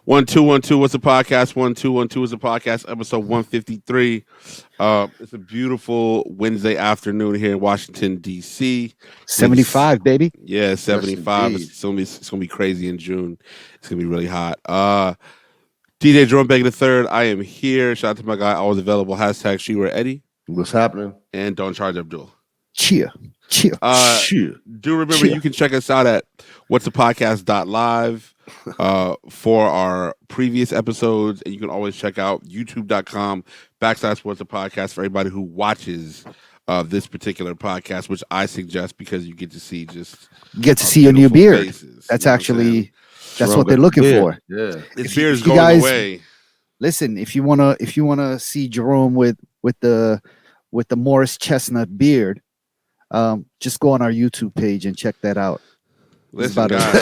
1212. What's a podcast? 1212 is a podcast. Episode 153. It's a beautiful Wednesday afternoon here in Washington D.C. 75, baby. Yeah, 75. Yes, It's gonna be crazy in June. It's gonna be really hot. DJ Jerome Baker III. I am here. Shout out to my guy, always available. Hashtag She Eddie. What's happening? And Don't Charge Abdul. Cheer. Do remember you can check us out at whatsapodcast.live for our previous episodes, and you can always check out youtube.com/whatsapodcast for everybody who watches this particular podcast, which I suggest because you get to see your new beard. Faces, that's what they're looking for. Yeah, this beard is going away. Listen, if you wanna see Jerome with the Morris Chestnut beard, just go on our YouTube page and check that out. Listen, guys,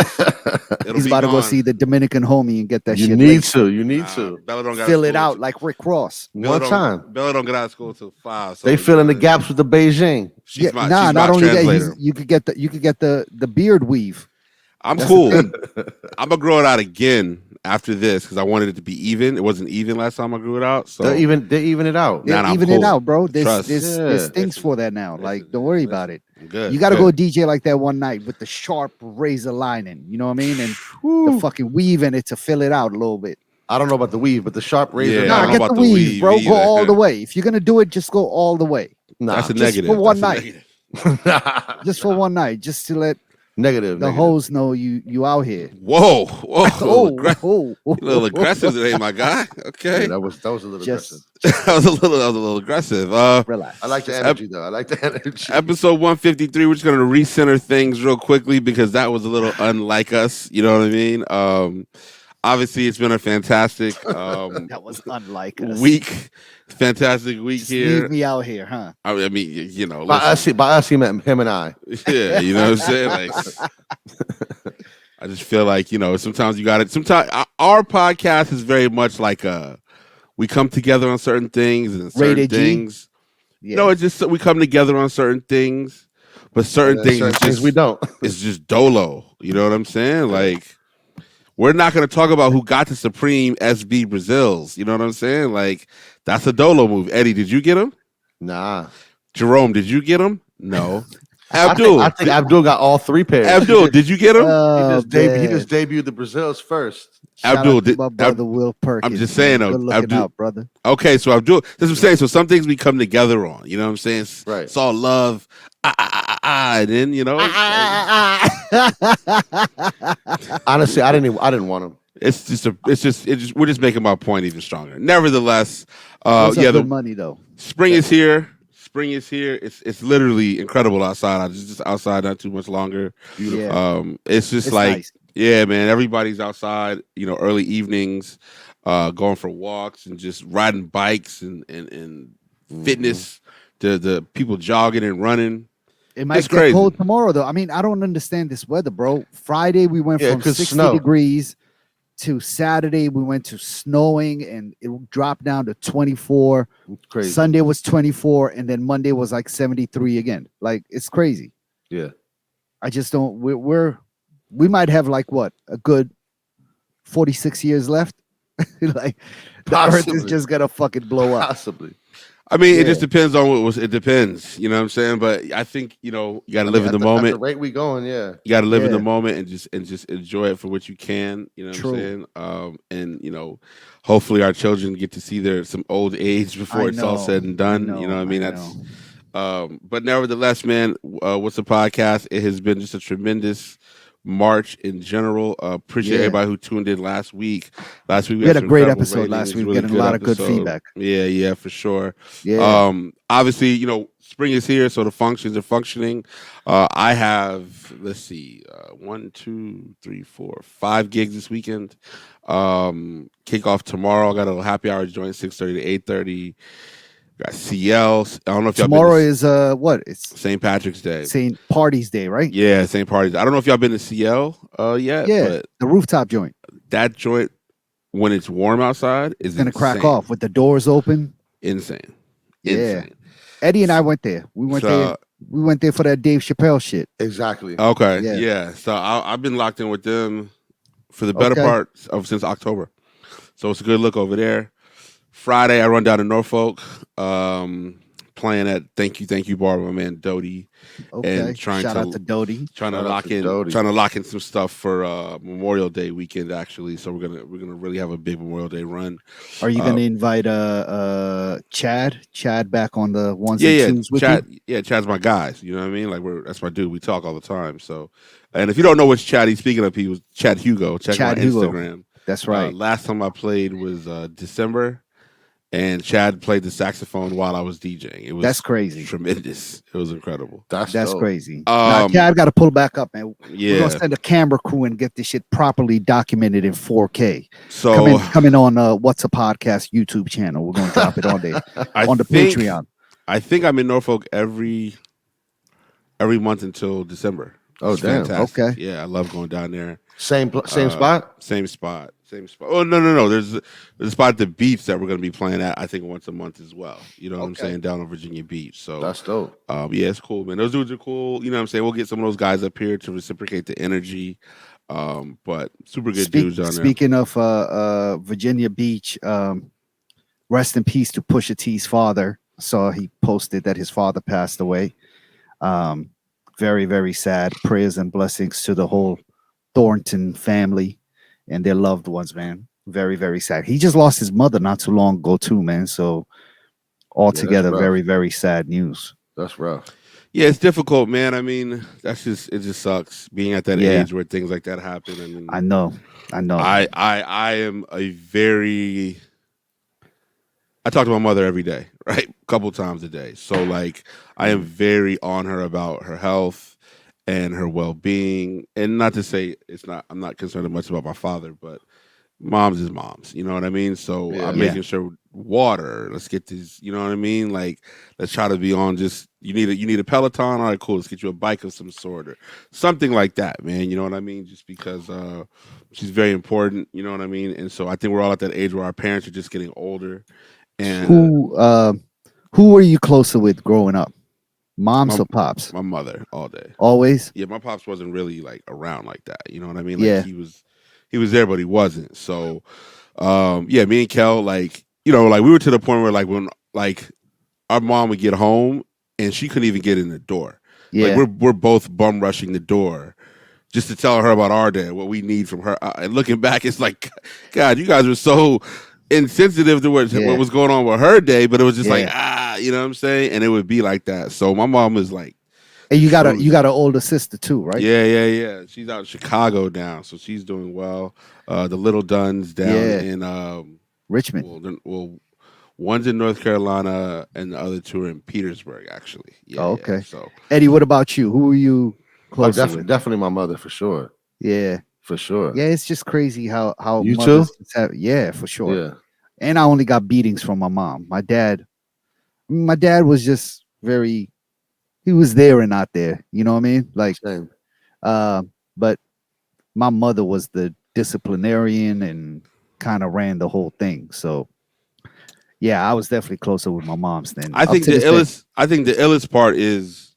he's about to go see the Dominican homie and get that you shit. Need to. Bella don't fill it out like Rick Ross. One time. Bella don't get out of school till 5. So they fill in the gaps with the Beijing. She's not only that, you could get the beard weave. I'm cool. I'm gonna grow it out again after this because I wanted it to be even. It wasn't even last time I grew it out. So they even it out. They're even it out, bro. There's things for that now. Like, don't worry about it. Good. You got to go DJ like that one night with the sharp razor lining. You know what I mean? And the fucking weave in it to fill it out a little bit. I don't know about the weave, but the sharp razor. Yeah, get the weave, bro. Either. Go all the way. If you're gonna do it, just go all the way. Nah, that's a just negative. For one night. Just for one night, just to let the hoes know you out here. Whoa, a little aggressive today, my guy. Okay, yeah, that was a little aggressive. that was a little aggressive. Relax. I like the energy though. I like the energy. Episode 153. We're just gonna recenter things real quickly because that was a little unlike us. You know what I mean? Obviously, it's been a fantastic that was unlike us. fantastic week here. Leave me out here, huh? I mean, you know, by us, he meant him and I. Yeah, you know what I'm saying? Like, I just feel like, you know, sometimes you got it. Sometimes our podcast is very much like we come together on certain things and certain Rated things. Yeah. No, it's just we come together on certain things, but certain things we don't. It's just dolo. You know what I'm saying? Like, we're not going to talk about who got the Supreme SB Brazils. You know what I'm saying? Like, that's a dolo move. Eddie, did you get him? Nah. Jerome, did you get him? No. Abdul. I think Abdul got all 3 pairs. Abdul, did you get him? He just debuted the Brazils first. Abdul, my brother Will Perkins. I'm just saying, good looking Abdul, out, brother. Okay, so Abdul, that's what I'm saying. So some things we come together on. You know what I'm saying? Right. It's all love. And then, you know. Honestly, I didn't want him. We're just making my point even stronger. Nevertheless, the money though. Spring is here. It's literally incredible outside. I was just outside not too much longer. Beautiful. It's just like nice. Yeah, man. Everybody's outside. You know, early evenings, going for walks and just riding bikes and fitness. The people jogging and running. It might get cold tomorrow, though. I mean, I don't understand this weather, bro. Friday, we went from 60 degrees to Saturday, we went to snowing, and it dropped down to 24. Crazy. Sunday was 24, and then Monday was like 73 again. Like, it's crazy. Yeah. I just don't. We might have like what, a good 46 years left. Like, the earth is just gonna fucking blow up. Possibly. I mean, it just depends on what was. It depends, you know what I'm saying. But I think you got to live in the moment. At the rate we going, yeah. You got to live in the moment and just enjoy it for what you can. You know what I'm saying. And hopefully our children get to see some old age before it's all said and done. You know what I mean? That's. But nevertheless, man, what's the podcast? It has been just a tremendous March in general. Appreciate everybody who tuned in last week. We had a great episode last week. Getting a lot of good feedback. Yeah, for sure. Yeah. Obviously, spring is here, so the functions are functioning. I have, let's see, 1, 2, 3, 4, 5 gigs this weekend. Kick off tomorrow. I got a little happy hour joint 6:30 to 8:30. Got CL. I don't know if y'all tomorrow is what? It's St. Patrick's Day. St. Party's Day, right? Yeah, St. Party's. I don't know if y'all been to CL yet. Yeah, but the rooftop joint. That joint, when it's warm outside, is gonna crack off with the doors open. Insane. Yeah. Eddie and I went there. We went there. We went there for that Dave Chappelle shit. Exactly. Okay. Yeah. So I've been locked in with them for the better part of since October. So it's a good look over there. Friday, I run down to Norfolk, playing at Thank You Bar with my man Doty, and Shout out to Doty. Trying to lock in some stuff for Memorial Day weekend actually. So we're gonna really have a big Memorial Day run. Are you gonna invite Chad back on the ones and twos with Chad, you? Yeah, Chad's my guys. You know what I mean? Like that's my dude. We talk all the time. So, and if you don't know which Chad he's speaking of, he was Chad Hugo. Check my Instagram. That's right. Last time I played was December, and Chad played the saxophone while I was DJing. That's crazy. Tremendous. It was incredible. That's crazy. Chad got to pull back up, man. Yeah. We're gonna send a camera crew and get this shit properly documented in 4K. So coming on What's a Podcast YouTube channel. We're gonna drop it on there on the Patreon. I think I'm in Norfolk every month until December. Oh, damn. Fantastic. Okay. Yeah, I love going down there. Same spot? Same spot. Oh, no. There's a spot at the beach that we're going to be playing at, I think, once a month as well. You know what I'm saying? Down on Virginia Beach. So that's dope. Yeah, it's cool, man. Those dudes are cool. You know what I'm saying? We'll get some of those guys up here to reciprocate the energy. But super good dudes down there. Speaking of Virginia Beach, rest in peace to Pusha T's father. I saw he posted that his father passed away. Very, very sad. Prayers and blessings to the whole Thornton family and their loved ones, man. Very, very sad. He just lost his mother not too long ago, too, man. So altogether, very, very sad news. That's rough. Yeah, it's difficult, man. I mean, it just sucks being at that age where things like that happen. I mean, I know. I am I talk to my mother every day, right? A couple times a day. So like I am very on her about her health and her well-being. And not to say I'm not concerned much about my father, but moms is moms, you know what I mean? So I'm making sure water, let's get these, you know what I mean? Like let's try to be on just you need a Peloton, all right, cool, let's get you a bike of some sort or something like that, man. You know what I mean? Just because she's very important, you know what I mean? And so I think we're all at that age where our parents are just getting older. And who were you closer with growing up? Moms or pops? My mother all day. Always? Yeah, my pops wasn't really like around like that. You know what I mean? Like he was there, but he wasn't. So me and Kel, like, you know, like we were to the point where like when like our mom would get home and she couldn't even get in the door. Yeah. Like we're both bum rushing the door just to tell her about our day, what we need from her. And looking back, it's like, God, you guys were so insensitive to what was going on with her day, but it was just like, you know what I'm saying? And it would be like that. So my mom was like, and you got an older sister too, right? Yeah. She's out in Chicago now, so she's doing well. The little Duns down in Richmond. Well, one's in North Carolina and the other two are in Petersburg, actually. Yeah. Okay. So Eddie, what about you? Who are you close with? Definitely my mother for sure. Yeah. For sure. Yeah, it's just crazy how you too? Yeah, for sure. Yeah. And I only got beatings from my mom. My dad was just he was there and not there. You know what I mean? Like, same. But my mother was the disciplinarian and kind of ran the whole thing. So yeah, I was definitely closer with my mom's than I think the illest part is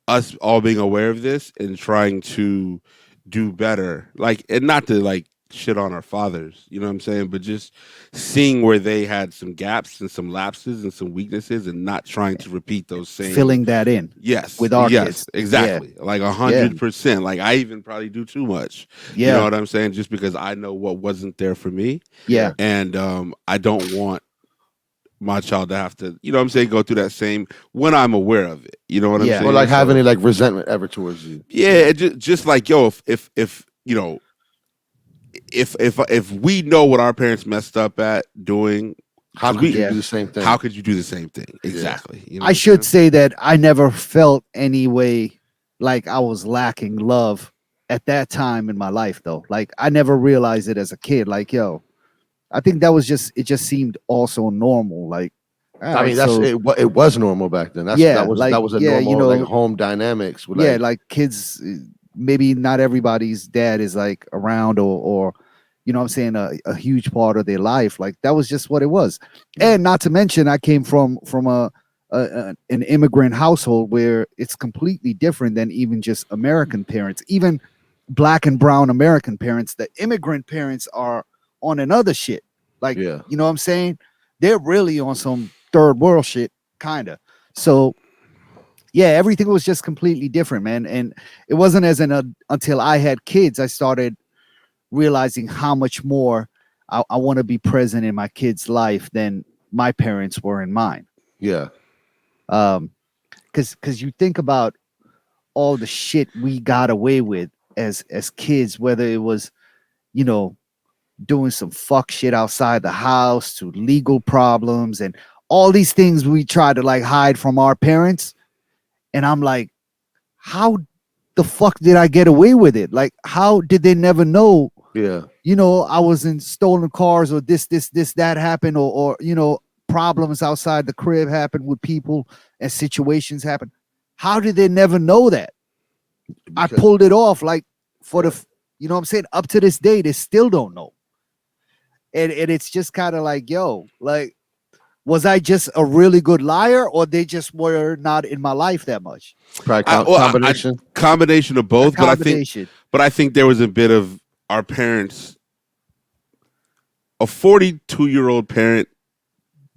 us all being aware of this and trying to do better. Like, and not to like shit on our fathers, you know what I'm saying? But just seeing where they had some gaps and some lapses and some weaknesses and not trying to repeat those same. Filling that in. Yes. With our kids. Exactly. Yeah. Like 100%. Like I even probably do too much. Yeah. You know what I'm saying? Just because I know what wasn't there for me. Yeah. And I don't want my child to have to, you know what I'm saying, go through that same when I'm aware of it. You know what I'm saying? Or like have any like resentment ever towards you. Yeah, just like, yo, if you know, if we know what our parents messed up at doing, how could you do the same thing? How could you do the same thing? Exactly. Yeah. You know I should say that I never felt any way like I was lacking love at that time in my life, though. Like I never realized it as a kid. Like, yo, I think it just seemed also normal. Like, I mean, it was normal back then. That was a normal, you know, like home dynamics. With like kids. Maybe not everybody's dad is like around or you know what I'm saying, a huge part of their life. Like that was just what it was. And not to mention I came from an immigrant household where it's completely different than even just American parents. Even black and brown American parents. The immigrant parents are on another shit. Like, you know what I'm saying? They're really on some third world shit, kind of. So, yeah, everything was just completely different, man. And it wasn't until I had kids, I started realizing how much more I want to be present in my kids' life than my parents were in mine. Yeah. Because you think about all the shit we got away with as kids, whether it was, you know, doing some fuck shit outside the house to legal problems and all these things we try to like hide from our parents. And I'm like, how the fuck did I get away with it? Like, how did they never know? Yeah. You know, I was in stolen cars or this, that happened, or you know, problems outside the crib happened with people and situations happen. How did they never know that? I pulled it off like for the, you know what I'm saying? Up to this day, they still don't know. And it's just kind of like, yo, like, was I just a really good liar, or they just were not in my life that much? Combination of both, but I think there was a bit of our parents. A 42-year-old parent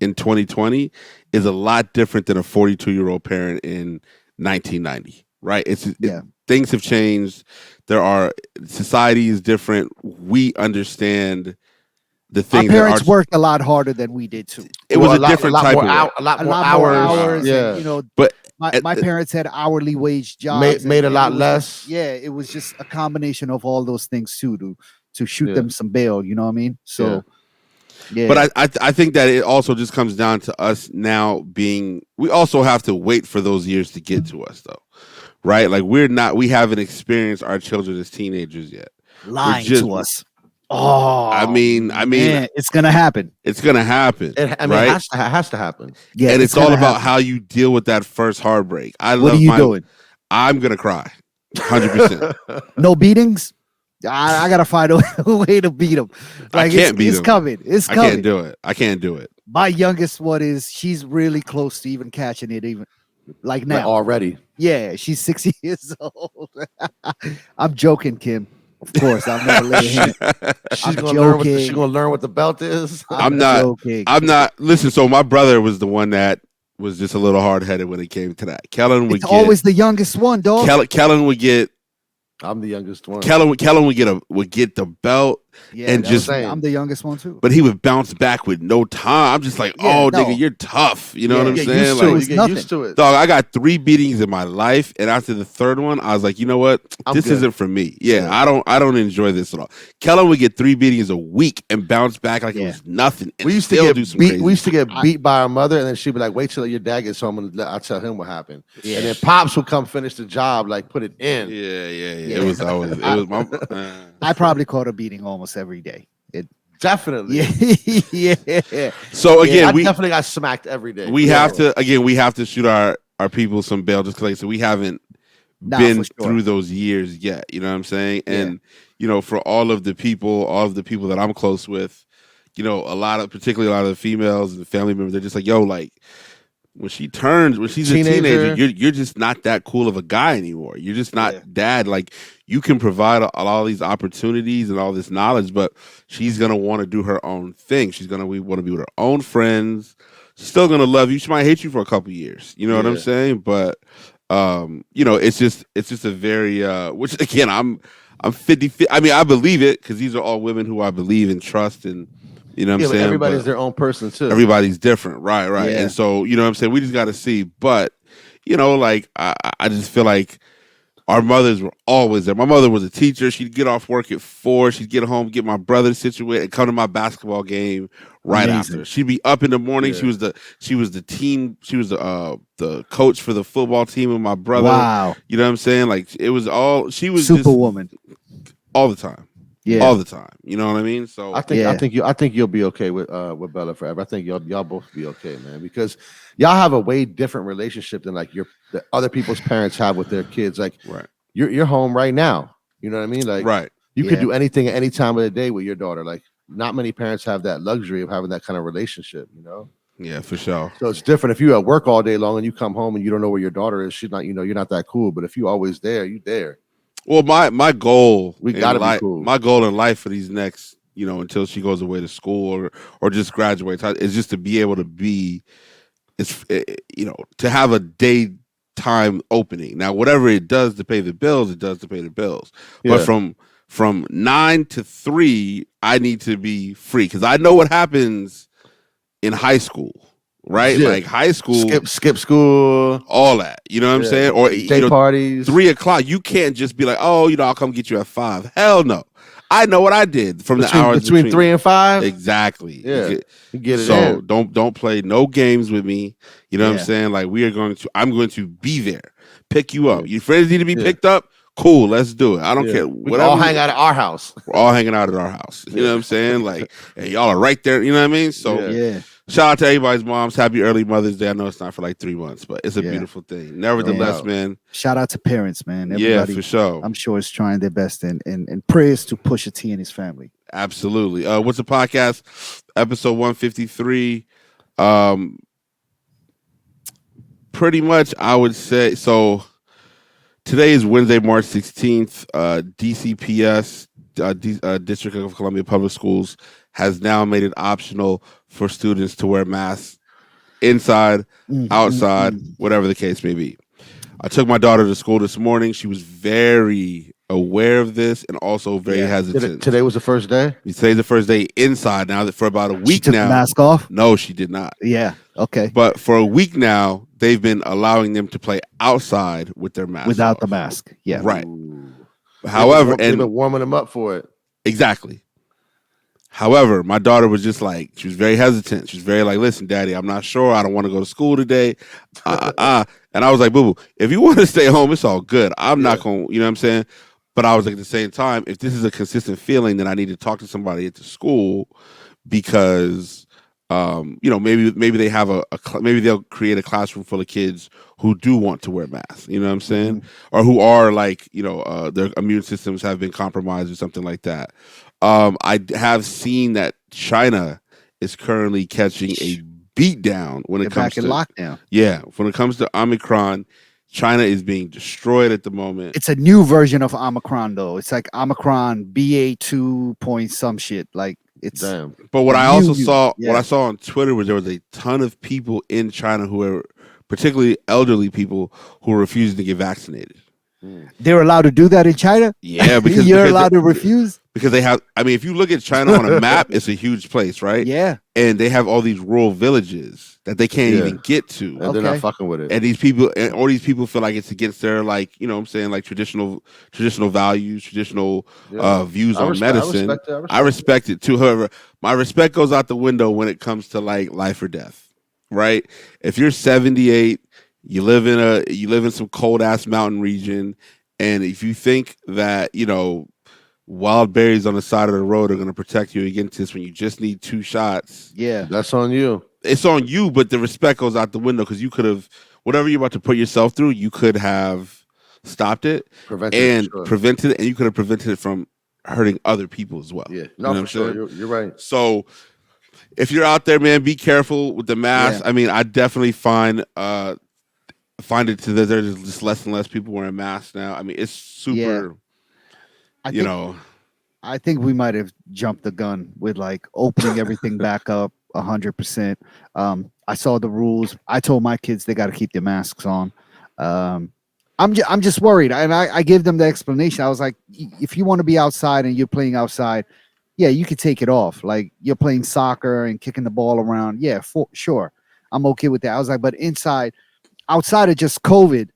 in 2020 is a lot different than a 42-year-old parent in 1990, right? Things have changed. Society is different. We understand the thing. Our parents worked a lot harder than we did too. It was a different type of work. A lot more hours. Yeah. And, you know, but my parents had hourly wage jobs. Made a lot less. It was just a combination of all those things too to shoot them some bail. You know what I mean? So. Yeah. But I think that it also just comes down to us now we also have to wait for those years to get to us though, right? Like we haven't experienced our children as teenagers yet. Lying to us. Oh, I mean, it's gonna happen. It's gonna happen. It has to happen. Yeah, and it's all about how you deal with that first heartbreak. What are you doing? I'm gonna cry, 100%. No beatings. I gotta find a way to beat him. Like, I can't beat him. It's coming. It's coming. I can't do it. My youngest one she's really close to even catching it, even like now. Like already. Yeah, she's 6 years old. I'm joking, Kim. Of course, I'll never let her. She's gonna learn what the belt is. I'm not. Listen, so my brother was the one that was just a little hard headed when it came to that. Kellen would always the youngest one, dog. Kellen would get. I'm the youngest one. Kellen would get the belt, and just I'm the youngest one too. But he would bounce back with no time. I'm just like, nigga, you're tough. You know what I'm saying? You get used to it. Dog, I got 3 beatings in my life, and after the third one, I was like, you know what? This isn't for me. Yeah, I don't enjoy this at all. Kellen would get 3 beatings a week and bounce back like it was nothing. We used to get beat. We used to get beat by our mother, and then she'd be like, "Wait till your dad gets home, and I'll tell him what happened." Yeah. And then pops would come finish the job, like put it in. Yeah. It was my. I probably caught a beating almost every day. Definitely. Yeah. So again, we definitely got smacked every day. We have to shoot our people some bail just because we haven't been through those years yet. You know what I'm saying? And you know, for all of the people that I'm close with, you know, particularly a lot of the females and the family members, they're just like, yo, like when she's a teenager, you're just not that cool of a guy anymore. You're just not dad. Like, you can provide all these opportunities and all this knowledge, but she's gonna want to do her own thing. She's gonna want to be with her own friends. She's still gonna love you. She might hate you for a couple years. You know what I'm saying? But you know, it's just a very which again, I'm 50. I mean, I believe it because these are all women who I believe and trust, and you know what I'm saying? Everybody's their own person too. Everybody's different. Right. Yeah. And so, you know what I'm saying? We just got to see. But, you know, like, I just feel like our mothers were always there. My mother was a teacher. She'd get off work at 4. She'd get home, get my brother situated, and come to my basketball game right after. She'd be up in the morning. Yeah. She was the coach for the football team with my brother. Wow. You know what I'm saying? Like, she was Superwoman. All the time. Yeah, all the time. You know what I mean? So I think you'll be okay with Bella forever. I think y'all both be okay, man, because y'all have a way different relationship than like the other people's parents have with their kids. Like, you're home right now. You know what I mean? Like, you could do anything at any time of the day with your daughter. Like, not many parents have that luxury of having that kind of relationship. You know? Yeah, for sure. So it's different if you're at work all day long and you come home and you don't know where your daughter is. She's not, you know, you're not that cool. But if you're always there, you're there. Well, my goal We gotta be life, cool. my goal in life for these next, until she goes away to school or just graduates, is just to be able to be, to have a daytime opening. Now, whatever it does to pay the bills, it does to pay the bills. Yeah. But from 9 to 3, I need to be free because I know what happens in high school. Right, yeah. Like high school, skip school, all that. You know what I'm saying? Or day parties, 3:00. You can't just be like, oh, I'll come get you at 5. Hell no. I know what I did from the hours between 3 and 5. Exactly. Yeah, you get it. So don't play no games with me. You know what I'm saying? Like I'm going to be there, pick you up. Your friends need to be picked up. Cool, let's do it. I don't care. We all hang out at our house. We're all hanging out at our house. You know what I'm saying? Like, and y'all are right there. You know what I mean? So yeah. Shout out to everybody's moms. Happy early Mother's Day. I know it's not for like 3 months, but it's a beautiful thing. Nevertheless, man. Shout out to parents, man. Everybody, yeah, for sure. I'm sure is trying their best and prayers to Pusha T and his family. Absolutely. What's the podcast? Episode 153. Pretty much, I would say. So today is Wednesday, March 16th. DCPS, District of Columbia Public Schools, has now made it optional for students to wear masks inside, outside, whatever the case may be. I took my daughter to school this morning. She was very aware of this and also very hesitant. Today was the first day? Today's the first day inside. Now that for about a week she took now. The mask off? No, she did not. Yeah, okay. But for a week now, they've been allowing them to play outside with their mask without off. The mask, yeah. Right. Ooh. However, they've been warming them up for it. Exactly. However, my daughter was just like, she was very hesitant. She was very like, listen, Daddy, I'm not sure. I don't want to go to school today. And I was like, boo-boo, if you want to stay home, it's all good. I'm not going to, you know what I'm saying? But I was like, at the same time, if this is a consistent feeling, then I need to talk to somebody at the school because, maybe they have maybe they'll create a classroom full of kids who do want to wear masks, you know what I'm saying? Or who are like, their immune systems have been compromised or something like that. I have seen that China is currently catching a beat down when it comes to lockdown. Yeah, when it comes to Omicron, China is being destroyed at the moment. It's a new version of Omicron, though. It's like Omicron BA2 point some shit. Like it's. Damn. But what I also saw, what I saw on Twitter was there was a ton of people in China who are, particularly elderly people, who are refusing to get vaccinated. They're allowed to do that in China? Yeah, because you're allowed to refuse? Because they have, if you look at China on a map, it's a huge place, right? Yeah. And they have all these rural villages that they can't even get to. And they're not fucking with it. And all these people feel like it's against their, like, what I'm saying, like traditional values, traditional views on medicine. I respect it too. However, my respect goes out the window when it comes to like life or death, right? If you're 78, you live in some cold ass mountain region, and if you think that wild berries on the side of the road are going to protect you against this when you just need 2 shots, that's on you. It's on you, but the respect goes out the window because you could have, whatever you're about to put yourself through, you could have stopped it, prevented it, and you could have prevented it from hurting other people as well. Yeah, no, for sure. You're right. So if you're out there, man, be careful with the mask. Yeah. I definitely find it to that there's just less and less people wearing masks now. It's super, I think we might have jumped the gun with like opening everything back up 100%. I saw the rules. I told my kids they got to keep their masks on. I'm just worried, and I gave them the explanation. I was like, if you want to be outside and you're playing outside, yeah, you could take it off. Like you're playing soccer and kicking the ball around. Yeah, for sure, I'm okay with that. I was like, but outside of just COVID,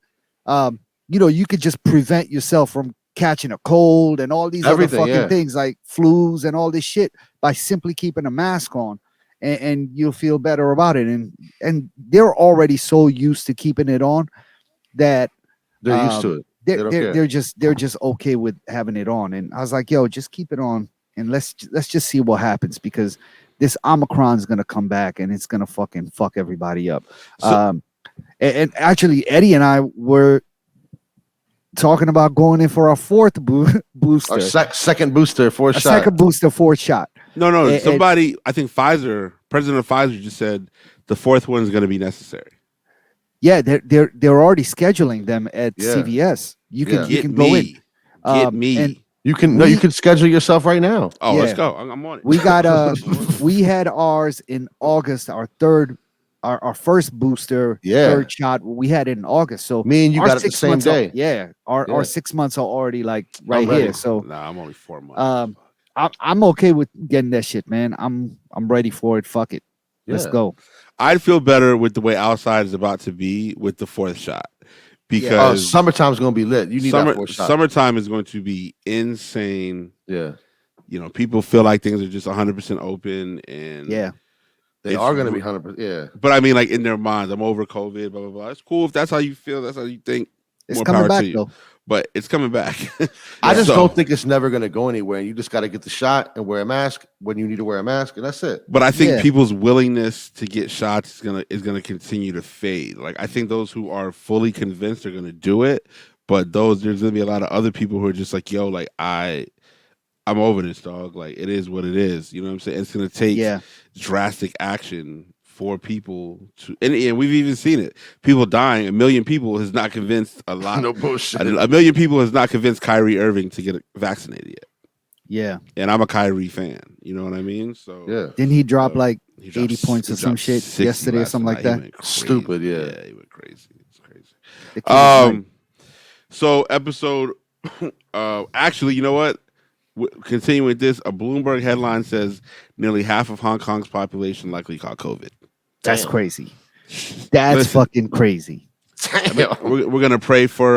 you could just prevent yourself from catching a cold and all these other fucking things like flus and all this shit by simply keeping a mask on, and you'll feel better about it. And they're already so used to keeping it on that they're used to it. They're just okay with having it on. And I was like, yo, just keep it on and let's just see what happens, because this Omicron is gonna come back and it's gonna fucking fuck everybody up. And actually, Eddie and I were talking about going in for our 4th booster. Our second booster, 4th shot. Second booster, 4th shot. No. Somebody, I think Pfizer, President of Pfizer just said the 4th one is going to be necessary. Yeah, they're already scheduling them at CVS. You can go in. Get And me. You can schedule yourself right now. Oh, let's go. I'm on it. We got we had ours in August, our first booster, third shot. We had it in August. So me and you our got it the same day. Our 6 months are already like right here. So nah, I'm only 4 months. I'm okay with getting that shit, man. I'm ready for it. Fuck it. Let's go. I'd feel better with the way outside is about to be with the 4th shot. Because summertime's gonna be lit. You need that 4th shot. Summertime is going to be insane. Yeah. People feel like things are just 100% open, and they are going to be 100%. Yeah, but I mean, like in their minds, I'm over COVID. Blah blah blah. It's cool if that's how you feel. That's how you think. It's more coming back, though. But it's coming back. I just don't think it's never going to go anywhere. You just got to get the shot and wear a mask when you need to wear a mask, and that's it. But I think people's willingness to get shots is gonna continue to fade. Like I think those who are fully convinced are going to do it, but there's going to be a lot of other people who are just like, yo, like I'm over this, dog. Like it is what it is. You know what I'm saying? It's going to take drastic action for people to, and we've even seen it. People dying. 1 million people has not convinced a lot. No bullshit. 1 million people has not convinced Kyrie Irving to get vaccinated yet. Yeah. And I'm a Kyrie fan. You know what I mean? So didn't he drop like 80 points or some shit yesterday or something like that? Stupid. Yeah, he went crazy. It's crazy. So episode. Actually, you know what? Continuing with this, a Bloomberg headline says nearly half of Hong Kong's population likely caught COVID. That's crazy. That's fucking crazy. We're gonna pray for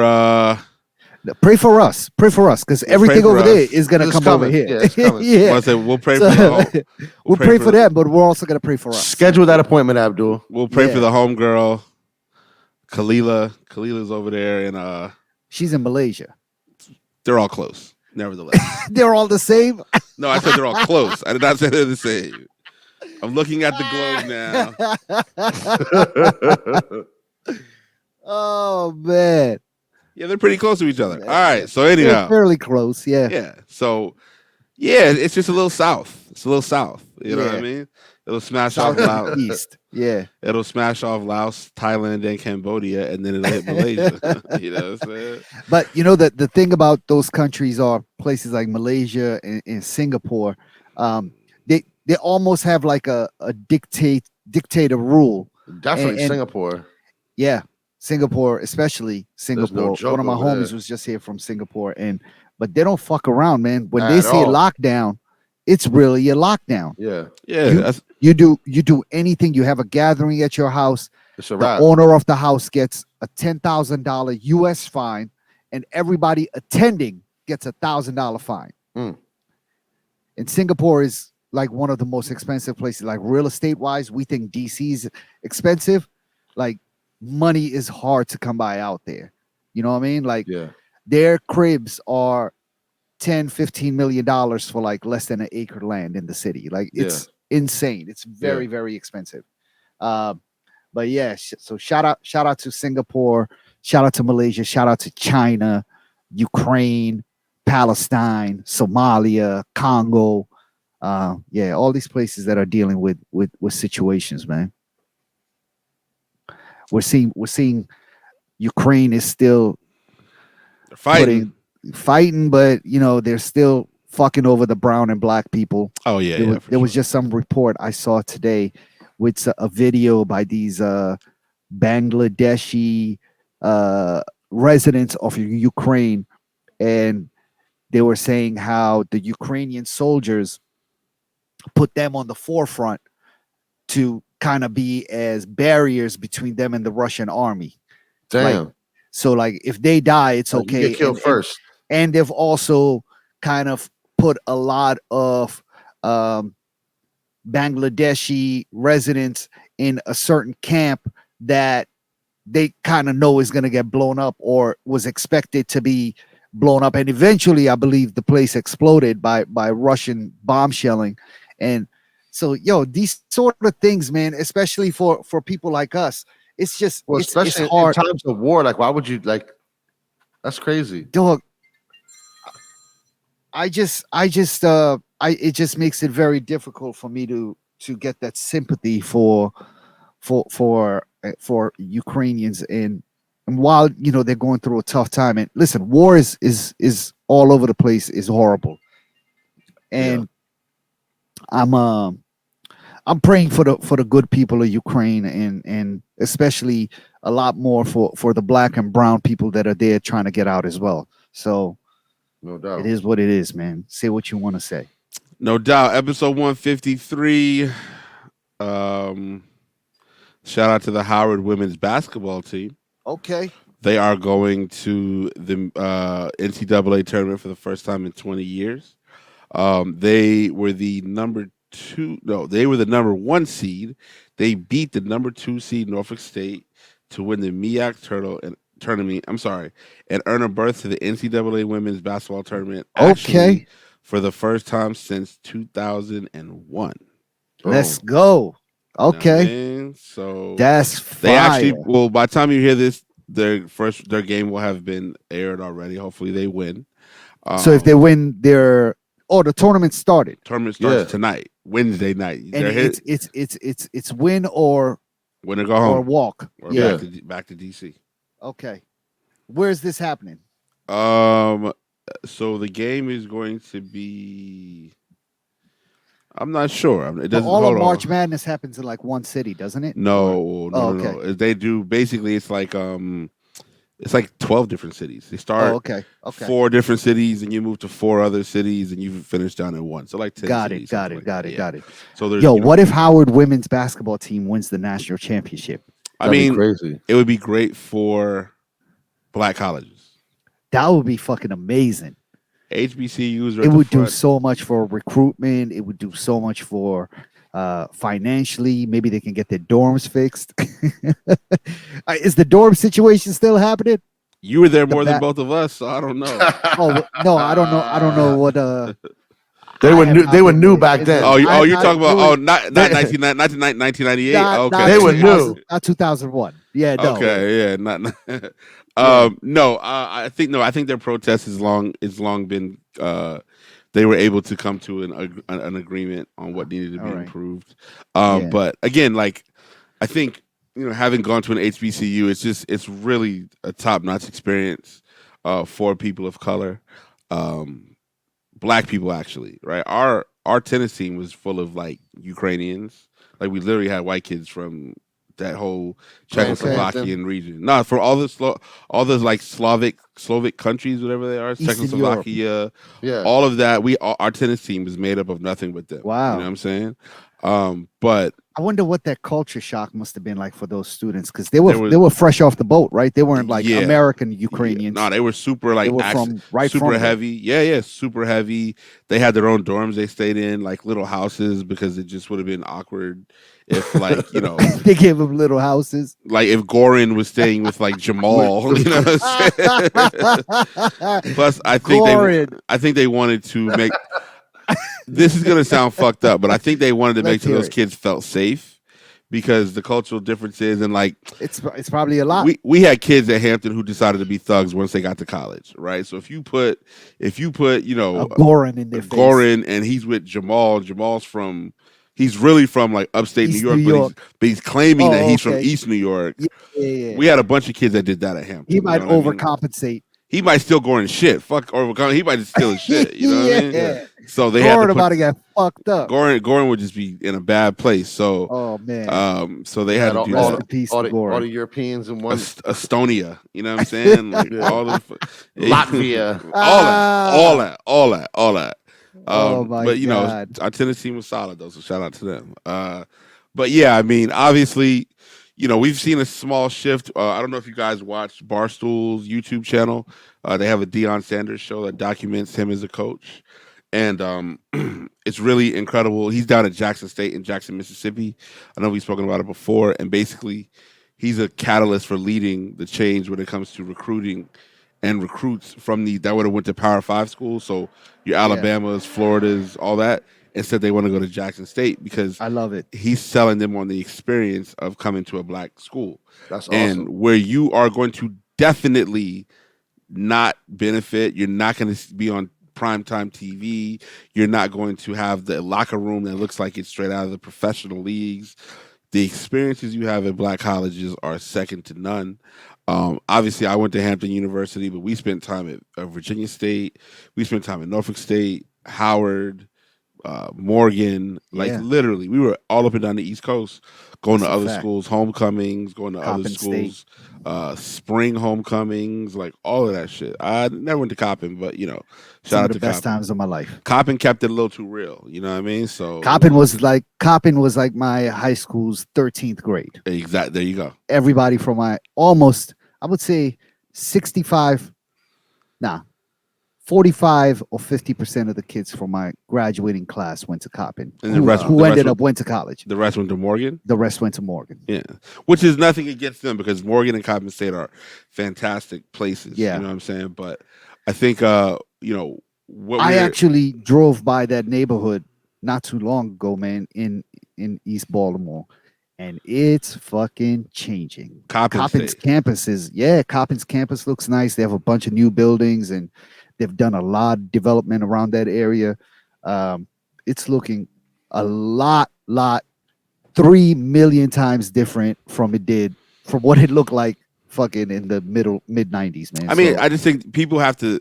pray for us, because everything over there is gonna come over here. Yeah. We'll pray for the we'll pray for them, but we're also gonna pray for us. Schedule that appointment, Abdul. We'll pray for the homegirl, Kalila. Kalila's over there, and she's in Malaysia. They're all close. Nevertheless, they're all the same. No, I said they're all close. I did not say they're the same. I'm looking at the globe now. Oh man. Yeah, they're pretty close to each other. All right. So anyhow, they're fairly close. Yeah. Yeah. So it's just a little south. It's a little south. You know what I mean? It'll smash off Laos. East. Yeah. It'll smash off Laos, Thailand, and Cambodia, and then it'll hit Malaysia. You know what I'm saying? But you know that the thing about those countries are places like Malaysia and Singapore, they almost have like a dictator rule. Definitely Singapore. Yeah. Singapore, especially Singapore. One of my homies was just here from Singapore, but they don't fuck around, man. When they say lockdown, it's really a lockdown. Yeah. You do anything. You have a gathering at your house. It's a wrap. The owner of the house gets a $10,000 US fine, and everybody attending gets $1,000 fine. And Singapore is like one of the most expensive places. Like real estate wise, we think DC's expensive. Like money is hard to come by out there. You know what I mean? Like their cribs are $10-15 million for like less than an acre land in the city. Like it's insane. It's very, very expensive. But yeah, so shout out to Singapore, shout out to Malaysia, shout out to China, Ukraine, Palestine, Somalia, Congo. All these places that are dealing with situations, man. We're seeing Ukraine is still fighting, but they're still fucking over the brown and black people. Oh yeah, there was just some report I saw today with a video by these Bangladeshi residents of Ukraine, and they were saying how the Ukrainian soldiers put them on the forefront to kind of be as barriers between them and the Russian army. Damn. So if they die, it's okay. You get killed first. And they've also kind of put a lot of Bangladeshi residents in a certain camp that they kind of know is going to get blown up or was expected to be blown up. And eventually, I believe the place exploded by Russian bomb shelling. And so, these sort of things, man, especially for people like us, it's just, especially it's hard. In times of war, like, why would you, like, that's crazy. Dog, it just makes it very difficult for me to get that sympathy for Ukrainians. And And while they're going through a tough time, and listen, war is all over the place, is horrible, Yeah. and I'm I'm praying for the good people of Ukraine, and especially a lot more for the black and brown people that are there trying to get out as well. So No it doubt. is what it is, man. Say what you want to say. No doubt. Episode 153. Um, Shout out to the Howard women's basketball team. Okay. They are going to the NCAA tournament for the first time in 20 years. They were the number two. No, they were the number one seed. They beat the number two seed Norfolk State to win the MEAC Turtle and tournament. I'm sorry, and earn a berth to the NCAA women's basketball tournament. Actually, Okay. for the first time since 2001. Let's go. Okay. You know what I mean? So That's they fire. actually. Well, by the time you hear this, their game will have been aired already. Hopefully, they win. So if they win, the tournament started. Tournament starts tonight, Wednesday night. And it's win or win or go home or walk. or back to DC. Okay. Where's this happening? So the game is going to be. I'm not sure. It doesn't. All of March Madness happens in like one city, doesn't it? No. They do basically. It's like 12 different cities. They start okay. 4 different cities, and you move to 4 other cities, and you finish down in 1. So like 10 cities. Got it. So there's what if Howard women's basketball team wins the national championship? I mean, crazy. It would be great for black colleges. That would be fucking amazing. HBCUs. It would do so much for recruitment. It would do so much for financially. Maybe they can get their dorms fixed. Is the dorm situation still happening? You were there more than both of us, so I don't know. No, I don't know. I don't know what. They were new back then. You're talking about not 1998. Okay, they were new. Not 2001. Yeah, no. Okay, yeah, not. No, I think their protest has long been. They were able to come to an agreement on what needed to be improved. But again, like I think having gone to an HBCU, it's really a top-notch experience for people of color, black people actually. Right, our tennis team was full of like Ukrainians. Like we literally had white kids from that whole Czechoslovakian region. No, for all those like Slavic countries, whatever they are, Eastern Czechoslovakia, all of that. Our tennis team is made up of nothing but them. Wow, you know what I'm saying? But I wonder what that culture shock must have been like for those students, because they were fresh off the boat, right? They weren't like American Ukrainians. No, they were super like super heavy. Yeah, super heavy. They had their own dorms they stayed in, like little houses, because it just would have been awkward if like they gave them little houses. Like if Goran was staying with like Jamal, you know what I'm saying? Plus, I think they wanted to make. This is gonna sound fucked up, but I think they wanted to make sure those kids felt safe, because the cultural differences and like it's probably a lot. We had kids at Hampton who decided to be thugs once they got to college, right? So if you put a Goran in their face, Goran, and he's with Jamal. He's really from like upstate East New York. But he's claiming that he's from East New York. Yeah. We had a bunch of kids that did that at Hampton. He might overcompensate. He might still go in shit. He might just steal his shit. You know what I mean? So they had about to get fucked up. Goran would just be in a bad place. So so they had to do all the Europeans in one Estonia. You know what I'm saying? Like all the Latvia. all that. But God. Our tennis team was solid though, so shout out to them. But yeah, I mean, obviously, we've seen a small shift. I don't know if you guys watched Barstool's YouTube channel. They have a Deion Sanders show that documents him as a coach, and it's really incredible. He's down at Jackson State in Jackson, Mississippi. I know we've spoken about it before, and basically, he's a catalyst for leading the change when it comes to recruiting and recruits from that would have went to Power 5 schools. So your Alabamas, Floridas, all that. Instead, they want to go to Jackson State because I love it. He's selling them on the experience of coming to a black school. That's awesome. And where you are going to definitely not benefit. You're not going to be on primetime TV. You're not going to have the locker room that looks like it's straight out of the professional leagues. the experiences you have at black colleges are second to none. Obviously, I went to Hampton University, but we spent time at Virginia State. We spent time at Norfolk State, Howard, Morgan. Like Yeah, literally, we were all up and down the East Coast, going that's to a other fact. schools, homecomings, going to other Coppin State. schools, spring homecomings, like all of that shit. I never went to Coppin, but Some shout of out the to best Coppin. times of my life. Coppin kept it a little too real. You know what I mean? So Coppin was like my high school's 13th grade. exactly. There you go. Everybody from my almost, I would say 65, nah, 45 or 50% of the kids from my graduating class went to Coppin. And the rest, who ended up went to college. The rest went to Morgan. The rest went to Morgan. Yeah, which is nothing against them because Morgan and Coppin State are fantastic places. Yeah, you know what I'm saying. But I think what I actually drove by that neighborhood not too long ago, man, in East Baltimore, and it's fucking changing. Coppin's campus Coppin's campus looks nice. They have a bunch of new buildings and they've done a lot of development around that area. It's looking a lot 3 million times different from what it looked like fucking in the mid 90s, man. I mean, I just think people have to,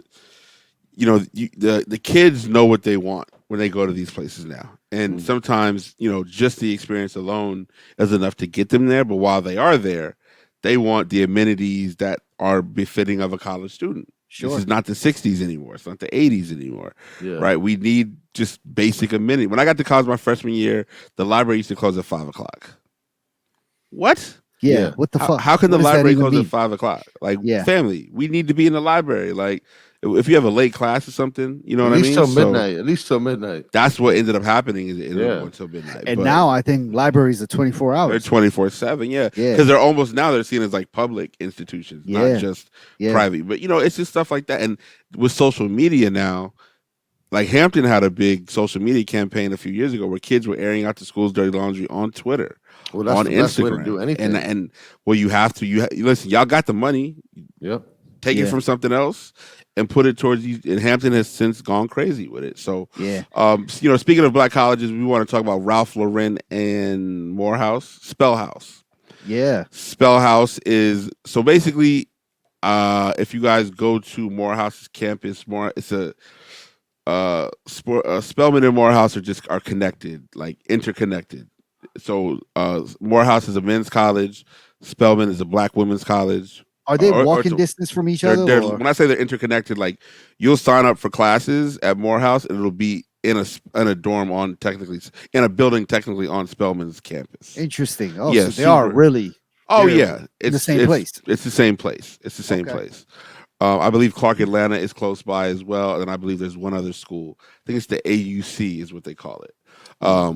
the kids know what they want when they go to these places now. And sometimes, just the experience alone is enough to get them there. But while they are there, they want the amenities that are befitting of a college student. Sure. This is not the 60s anymore. It's not the 80s anymore. Yeah. Right? We need just basic amenities. When I got to college my freshman year, the library used to close at 5 o'clock. What? Yeah. What the fuck? How can the library close at 5 o'clock? Like, family, we need to be in the library. Like, if you have a late class or something, you know what I mean? At least till midnight. That's what ended up happening. It ended up until midnight. And now I think libraries are 24 hours. They're 24/7, yeah. Because they're seen as like public institutions, not just private. But it's just stuff like that. And with social media now, like Hampton had a big social media campaign a few years ago where kids were airing out the school's dirty laundry on Twitter. Well, that's on the Instagram. best way to do anything. And you have to. Listen, y'all got the money. Yep. Take it from something else and put it towards you. And Hampton has since gone crazy with it. So, speaking of black colleges, we want to talk about Ralph Lauren and Morehouse, Spell House. Yeah. Spell House is, so basically, if you guys go to Morehouse's campus, it's a, Spelman and Morehouse are connected, like interconnected. So Morehouse is a men's college. Spelman is a black women's college. Are they walking distance from each other? When I say they're interconnected, like you'll sign up for classes at Morehouse and it'll be in a dorm in a building technically on Spelman's campus. Interesting. Oh, so they are really. Oh yeah, it's the same place. It's the same place. It's the same place. I believe Clark Atlanta is close by as well, and I believe there's one other school. I think it's the AUC is what they call it,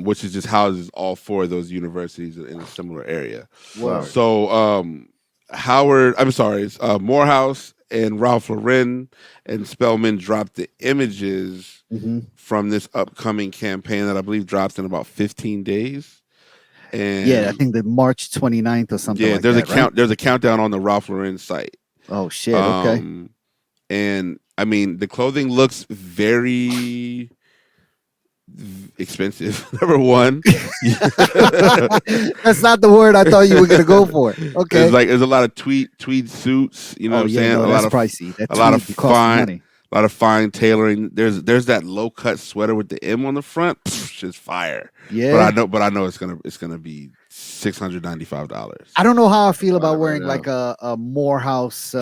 which is just houses all four of those universities in a similar area. Wow. So Morehouse and Ralph Lauren and Spelman dropped the images from this upcoming campaign that I believe drops in about 15 days. And I think the March 29th or something. Yeah, there's a countdown on the Ralph Lauren site. Oh shit! Okay. And I mean, the clothing looks very expensive. Number one, that's not the word I thought you were gonna go for. Okay, there's a lot of tweed suits. You know what I'm saying? No, that's pricey. A lot of fine tailoring. There's that low cut sweater with the M on the front. Just fire. Yeah, but I know it's gonna be $695. I don't know how I feel about wearing like a Morehouse.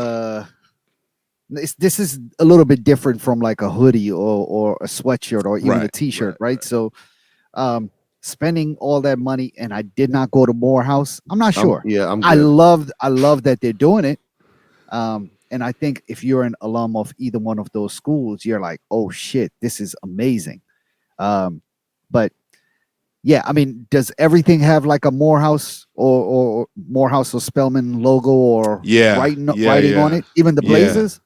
This is a little bit different from like a hoodie or a sweatshirt or even a t-shirt, right? So, spending all that money and I did not go to Morehouse. I'm not sure. I love that they're doing it. And I think if you're an alum of either one of those schools, you're like, oh shit, this is amazing. But yeah, I mean, does everything have like a Morehouse or Morehouse or Spelman logo or writing on it? Even the Blazers?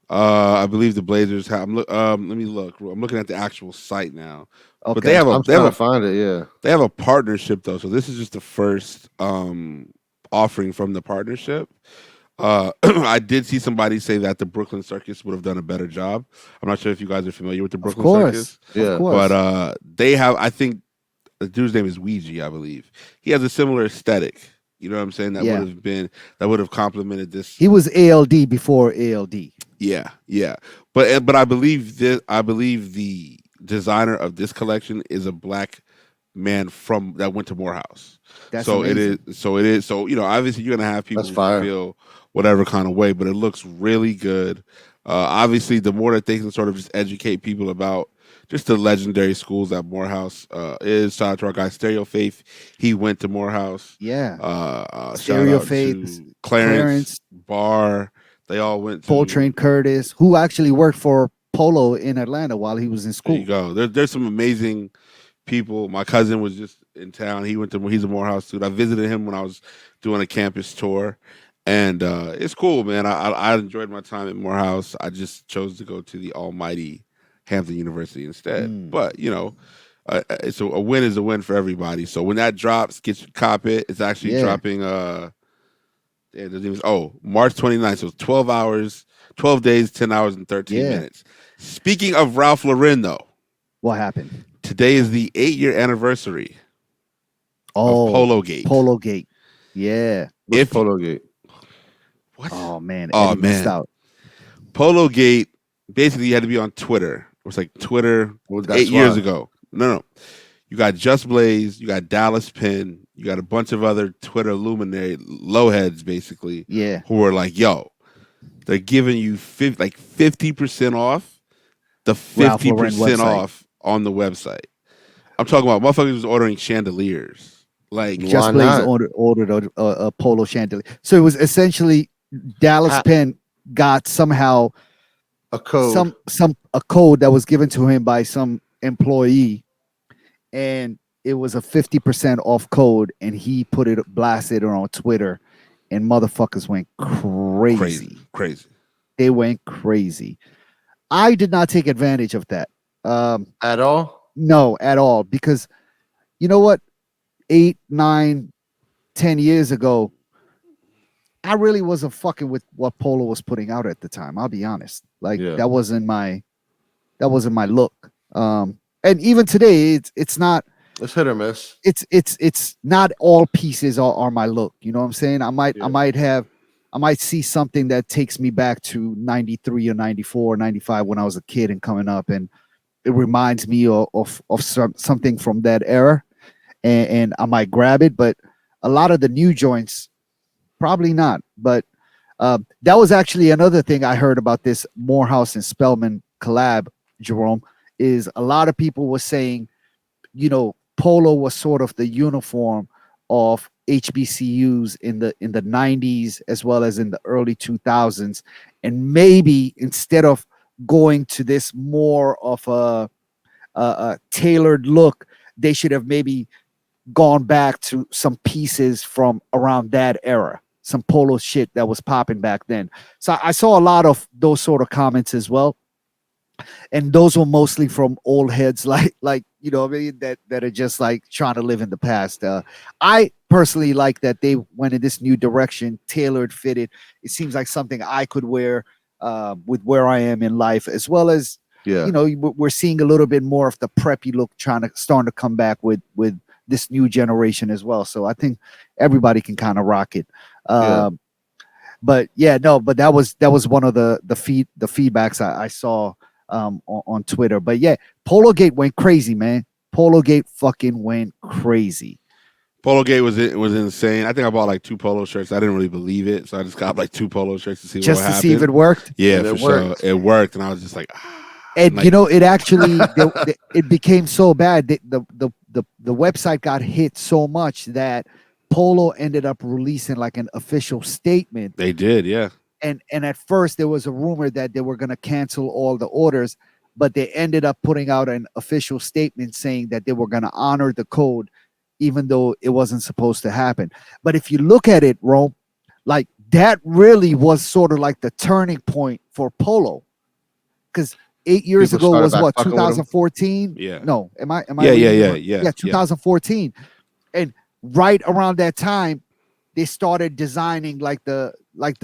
I believe the Blazers have. Let me look. I'm looking at the actual site now. Okay. But they have to find it. Yeah, they have a partnership though, so this is just the first offering from the partnership. I did see somebody say that the Brooklyn Circus would have done a better job. I'm not sure if you guys are familiar with the Brooklyn Circus. Yeah, but they have. I think The dude's name is Ouija, I believe. He has a similar aesthetic. You know what I'm saying? That would have complemented this. He was ALD before ALD. Yeah, yeah. But I believe this. I believe the designer of this collection is a black man from that went to Morehouse. That's so amazing. it is. So it is. So obviously you're gonna have people who feel whatever kind of way, but it looks really good. Obviously, the more that they can sort of just educate people about just the legendary schools that Morehouse is. Shout out to our guy Stereo Faith. He went to Morehouse. Yeah. Stereo shout out Faith, to Clarence Barr. They all went to Coltrane Curtis, who actually worked for Polo in Atlanta while he was in school. There you go. There's some amazing people. My cousin was just in town. He's a Morehouse student. I visited him when I was doing a campus tour. And it's cool, man. I enjoyed my time at Morehouse. I just chose to go to the almighty Hampton University instead. But it's a win is a win for everybody. So when that drops, cop it. It's actually dropping. March 29th. So 12 hours, 12 days, 10 hours, and 13 minutes. Speaking of Ralph Lauren, though, what happened? Today is the 8-year anniversary of Polo Gate. Polo Gate. Yeah. What's Polo Gate? What? Oh man. Eddie missed out. Polo Gate. Basically, you had to be on Twitter. It was like Twitter 8 years ago. No. You got Just Blaze. You got Dallas Penn. You got a bunch of other Twitter luminary lowheads, basically. Yeah. Who are like, yo, they're giving you 50% off. The 50% off on the website. I'm talking about motherfuckers was ordering chandeliers. Like Just Blaze ordered a polo chandelier. So it was essentially Dallas Penn got somehow a code, a code that was given to him by some employee, and it was a 50% off code, and he blasted it on Twitter, and motherfuckers went crazy. They went crazy. I did not take advantage of that at all. No, at all, because you know what? 8, 9, 10 years ago, I really wasn't fucking with what Polo was putting out at the time. I'll be honest. Like that wasn't my look. And even today, it's not. It's hit or miss. It's not all pieces are my look. You know what I'm saying? I might see something that takes me back to 93 or 94 or 95 when I was a kid and coming up, and it reminds me of something from that era, and I might grab it. But a lot of the new joints, probably not. But that was actually another thing I heard about this Morehouse and Spellman collab, Jerome, is a lot of people were saying, Polo was sort of the uniform of HBCUs in the 90s as well as in the early 2000s, and maybe instead of going to this more of a tailored look, they should have maybe gone back to some pieces from around that era, some Polo shit that was popping back then. So I saw a lot of those sort of comments as well, and those were mostly from old heads like that are just like trying to live in the past. I personally like that they went in this new direction, tailored, fitted. It seems like something I could wear with where I am in life, as well as we're seeing a little bit more of the preppy look starting to come back with this new generation as well. So I think everybody can kind of rock it. But that was one of the feedbacks I saw on Twitter. But yeah, Polo Gate went crazy, man. Polo Gate fucking went crazy. Polo Gate was insane. I think I bought like 2 polo shirts. I didn't really believe it, so I just got like 2 polo shirts to see what happened. See if it worked. Yeah, for sure, it worked, and I was just like, And like, it actually it became so bad that the website got hit so much that Polo ended up releasing like an official statement. They did, yeah. And at first there was a rumor that they were going to cancel all the orders, but they ended up putting out an official statement saying that they were going to honor the code, even though it wasn't supposed to happen. But if you look at it, Rome, like that really was sort of like the turning point for Polo, because 8 years ago was what, 2014? Yeah. No, am I? Yeah. 2014, and right around that time, they started designing like the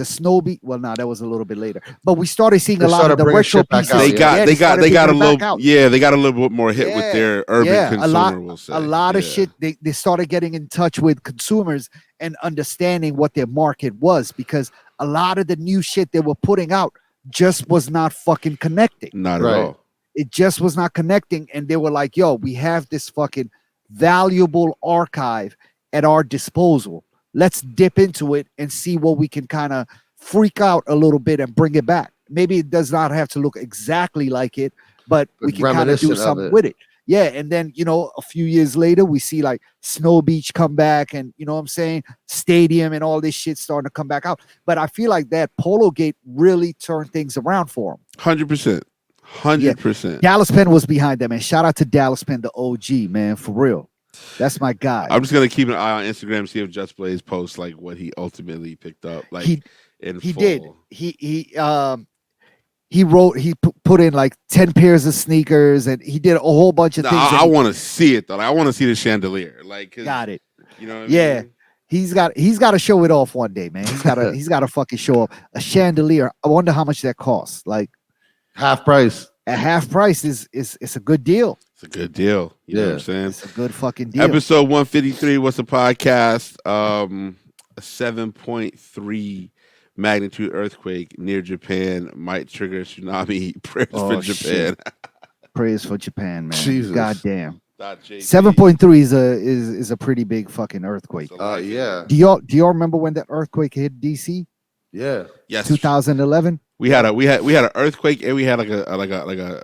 snow beach. Well, no, that was a little bit later. But we started seeing a lot of the retro pieces. They got a little they got a little bit more hit with their urban consumer. We'll say a lot of shit. They started getting in touch with consumers and understanding what their market was, because a lot of the new shit they were putting out just was not fucking connecting. Not at all. It just was not connecting, and they were like, "Yo, we have this fucking valuable archive at our disposal. Let's dip into it and see what we can kind of freak out a little bit and bring it back. Maybe it does not have to look exactly like it, but we can kind of do something with it." Yeah. And then, a few years later, we see like Snow Beach come back, and you know what I'm saying? Stadium and all this shit starting to come back out. But I feel like that Polo Gate really turned things around for them. 100%. 100%. Dallas Penn was behind them, and shout out to Dallas Penn, the OG, man, for real. That's my guy. I'm just gonna keep an eye on Instagram, see if Just Blaze posts like what he ultimately picked up. Like he did. He wrote. He put in like 10 pairs of sneakers, and he did a whole bunch of things. I want to see it though. Like, I want to see the chandelier. Like, got it. You know what I mean? He's got to show it off one day, man. He's got to fucking show off a chandelier. I wonder how much that costs. Like half price. At half price is a good deal. It's a good deal. You know what I'm saying? It's a good fucking deal. Episode 153. What's the podcast? A 7.3 magnitude earthquake near Japan might trigger tsunami. Prayers for Japan. Prayers for Japan, man. Jesus. Goddamn. 7.3 is a pretty big fucking earthquake. Yeah. Do y'all remember when that earthquake hit DC? Yeah. Yes. 2011. We had an earthquake, and we had like a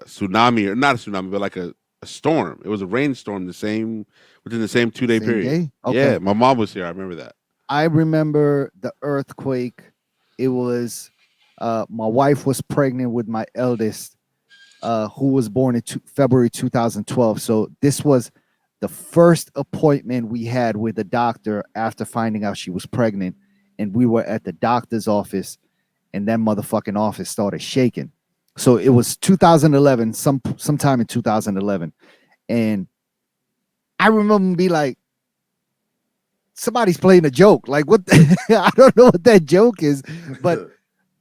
tsunami, or not a tsunami, but like a storm. It was a rainstorm within the same 2-day period. Okay. Yeah, my mom was here. I remember that. I remember the earthquake. It was my wife was pregnant with my eldest, who was born in February 2012. So this was the first appointment we had with the doctor after finding out she was pregnant, and we were at the doctor's office. And that motherfucking office started shaking. So it was 2011, sometime in 2011. And I remember be like, somebody's playing a joke. Like, what? I don't know what that joke is, but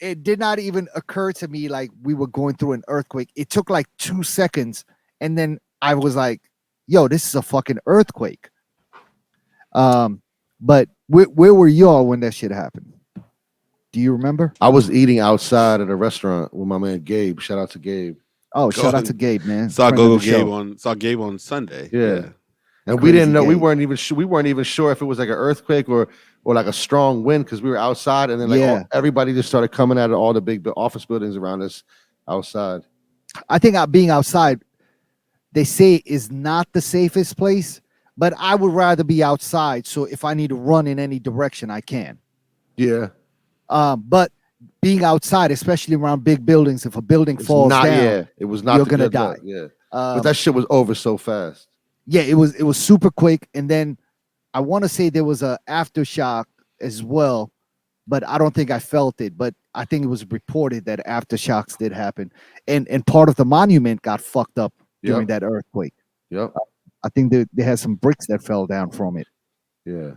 it did not even occur to me like we were going through an earthquake. It took like 2 seconds. And then I was like, yo, this is a fucking earthquake. But where were y'all when that shit happened? Do you remember? I was eating outside at a restaurant with my man Gabe. Shout out to Gabe. Oh, shout out to Gabe, man. Saw Gabe on Sunday. Yeah. And we didn't know. We weren't even sure if it was like an earthquake or like a strong wind, because we were outside, and then everybody just started coming out of all the big office buildings around us outside. I think being outside, they say, is not the safest place, but I would rather be outside. So if I need to run in any direction, I can. Yeah. But being outside, especially around big buildings, if a building falls down, it was not. You're gonna die. Yeah, but that shit was over so fast. Yeah, it was super quick, and then I want to say there was a aftershock as well, but I don't think I felt it. But I think it was reported that aftershocks did happen, and part of the monument got fucked up during that earthquake. Yep. I think they had some bricks that fell down from it. Yeah.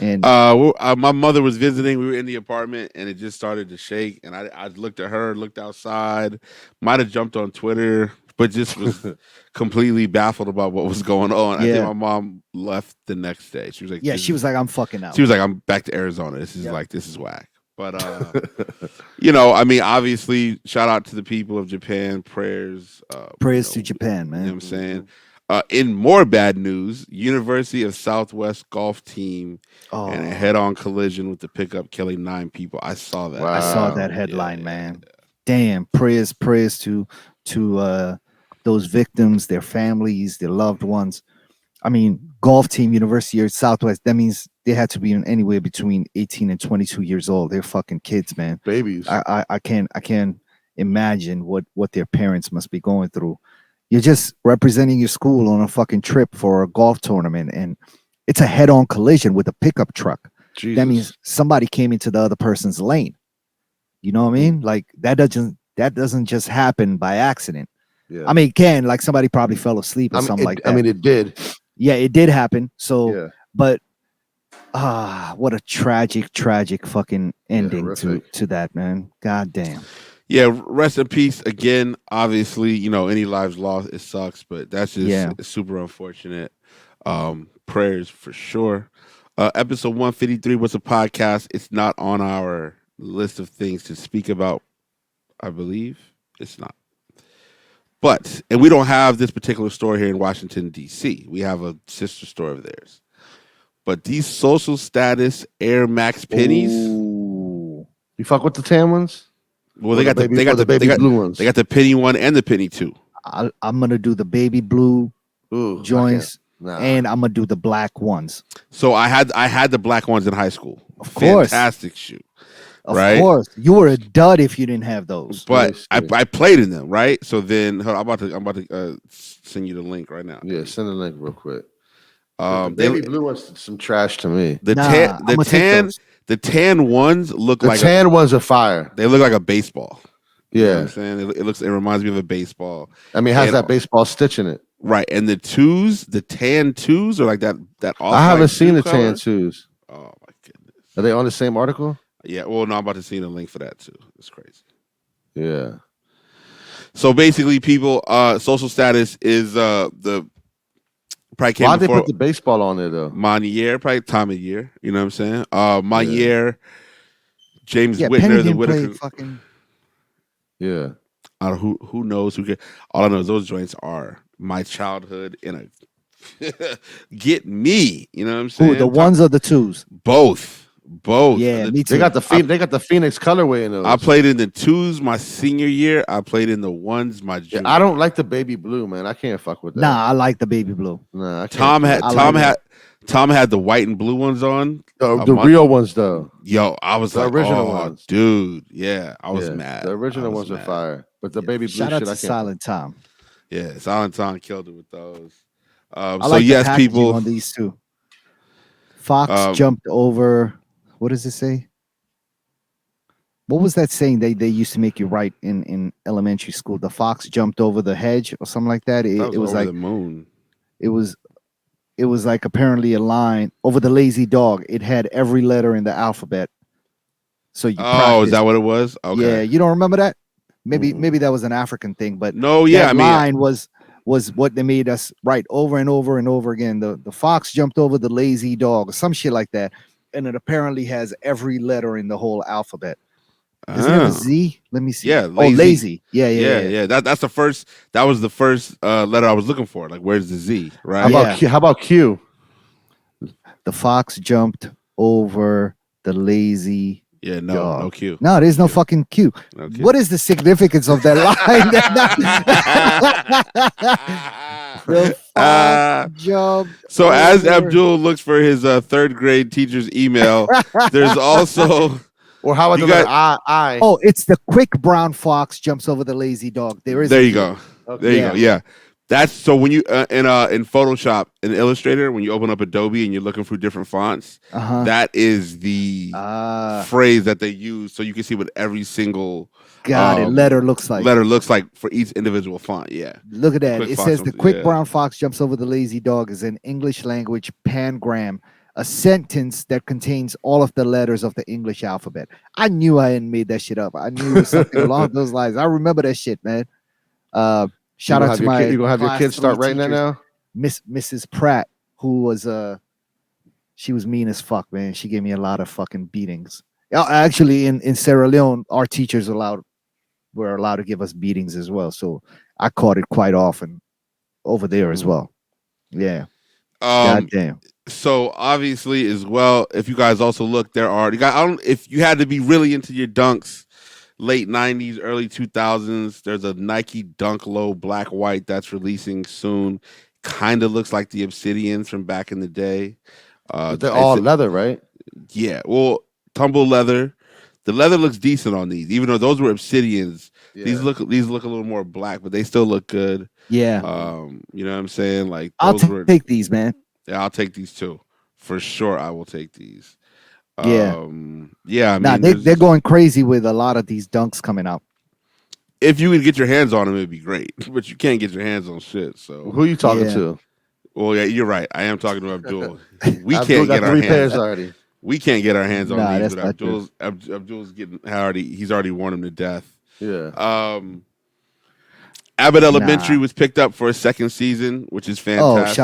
And my mother was visiting. We were in the apartment, and it just started to shake. And I looked at her, looked outside, might have jumped on Twitter, but just was completely baffled about what was going on. I think my mom left the next day. She was like, she was like, I'm fucking out. She was like, I'm back to Arizona. This is this is whack. But I mean, obviously, shout out to the people of Japan. Prayers to Japan, man. You know what I'm saying? In more bad news, University of Southwest golf team and a head-on collision with the pickup, killing 9 people. I saw that. Wow. I saw that headline, man. Damn. Prayers to those victims, their families, their loved ones. I mean, golf team, University of Southwest. That means they had to be in anywhere between 18 and 22 years old. They're fucking kids, man. Babies. I can't imagine what their parents must be going through. You're just representing your school on a fucking trip for a golf tournament, and it's a head-on collision with a pickup truck. Jesus. That means somebody came into the other person's lane. You know what I mean? Like that doesn't just happen by accident. Yeah. I mean, it can, like somebody probably fell asleep or something like that. I mean, it did. Yeah, it did happen. So, but What a tragic fucking ending to that, man. God damn. Yeah, rest in peace again. Obviously, any lives lost, it sucks, but that's just super unfortunate. Prayers for sure. Episode 153 was a podcast. It's not on our list of things to speak about, I believe. It's not. And we don't have this particular store here in Washington, D.C. We have a sister store of theirs. But these social status Air Max pennies. Ooh. You fuck with the tan ones? Well, they got the baby blue ones. They got the penny one and the penny two. I'm gonna do the baby blue joints, and I'm gonna do the black ones. So I had the black ones in high school. Of course, fantastic shoe. Of course, you were a dud if you didn't have those. But I played in them, right? So then I'm about to send you the link right now. Yeah, send the link real quick. The baby blue ones some trash to me. The tan ones look like the tan ones are fire. They look like a baseball. Yeah, you know what I'm saying it reminds me of a baseball. I mean, it has that baseball stitch in it, right? And the tan twos are like that. I haven't seen the tan twos. Oh my goodness, are they on the same article? Yeah. Well, no, I'm about to see the link for that too. It's crazy. Yeah. So basically, people, social status is the. Why they put the baseball on there though? Monier, probably time of year. You know what I'm saying? Monier, James Whitner, the Whitaker. Fucking... Yeah. Who knows who get? All I know is those joints are my childhood in a get me. You know what I'm saying? Ooh, the ones or the twos? Both. Yeah, me too. They got the Phoenix colorway in those. I played in the twos my senior year. I played in the ones my junior. I don't like the baby blue, man. I can't fuck with that. Nah, I like the baby blue. Nah, Tom had the white and blue ones on. The real ones though. Yo, I was the like, original ones, dude. Yeah, I was mad. The original ones are fire, but the baby blue Shout out shit, to Silent Tom. Yeah, Silent Tom killed it with those. I like the people on these two. Fox jumped over. What does it say? What was that saying they used to make you write in elementary school? The fox jumped over the hedge or something like that. It was like the moon. It was like apparently a line over the lazy dog. It had every letter in the alphabet. So you practiced. Is that what it was? Okay. Yeah, you don't remember that? Maybe that was an African thing, but no, yeah, line was what they made us write over and over and over again. The fox jumped over the lazy dog or some shit like that. And it apparently has every letter in the whole alphabet. Is it a Z? Let me see. Yeah, lazy. Lazy. Yeah. That's the first. That was the first letter I was looking for. Like, where's the Z? Right. How about Q? The fox jumped over the lazy. Yeah, dog. No Q. No, there's no fucking Q. No Q. What is the significance of that line? So as Abdul looks for his third grade teacher's email, there's also. Or how about I? Oh, it's the quick brown fox jumps over the lazy dog. There you go. Okay. There you go. Yeah. That's so when you in Photoshop in Illustrator, when you open up Adobe and you're looking through different fonts, that is the phrase that they use, so you can see what every single letter looks like. Letter looks like for each individual font. Yeah, look at that. It says the quick brown fox jumps over the lazy dog is an English language pangram, a sentence that contains all of the letters of the English alphabet. I knew I hadn't made that shit up. I knew it was something along those lines. I remember that shit, man. Shout out to my. You gonna have your kids start writing that now? Mrs. Pratt, who was she was mean as fuck, man. She gave me a lot of fucking beatings. Actually, in Sierra Leone, our teachers were allowed to give us beatings as well. So I caught it quite often over there as well. Yeah. God damn. So obviously, as well, if you guys also look, if you had to be really into your dunks. Late 90s, early 2000s, there's a Nike Dunk Low black white that's releasing soon. Kind of looks like the Obsidians from back in the day. They're all leather, right? Yeah. Well, tumble leather. The leather looks decent on these, even though those were Obsidians. Yeah. These look a little more black, but they still look good. Yeah. You know what I'm saying? Like I'll take these, man. Yeah, I'll take these too. For sure, I will take these. Yeah. Yeah. I mean, they're going crazy with a lot of these dunks coming out. If you could get your hands on them, it'd be great. But you can't get your hands on shit. So who are you talking to? Well, yeah, you're right. I am talking to Abdul. We Abdul can't got get our 3 pairs hands. already. We can't get our hands on Nah, these, that's but not true. Abdul's getting he's already worn them to death. Yeah. Abbott Nah. Elementary was picked up for a second season, which is Oh, shout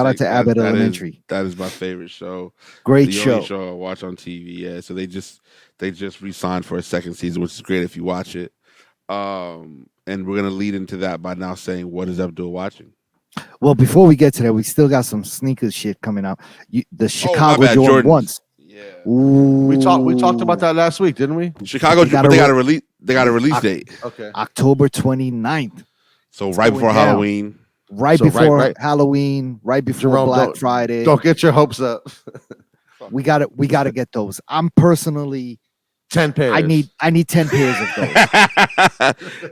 out fantastic. to Abbott Elementary. That is my favorite show. Great The show. only show I watch on TV. Yeah, so they just re-signed for a second season, which is great if you watch it. And we're gonna lead into that by now saying, what is Abdul watching? Well, before we get to that, we still got some sneakers shit coming out. The Chicago Jordan ones. Yeah. Ooh. We talked about that last week, didn't we? Chicago, but they got a release date. Okay. October 29th. So right before Halloween. Right before Halloween, right before Jerome, Black Friday. Don't get your hopes up. We gotta get those. I'm personally 10 pairs. I need 10 pairs of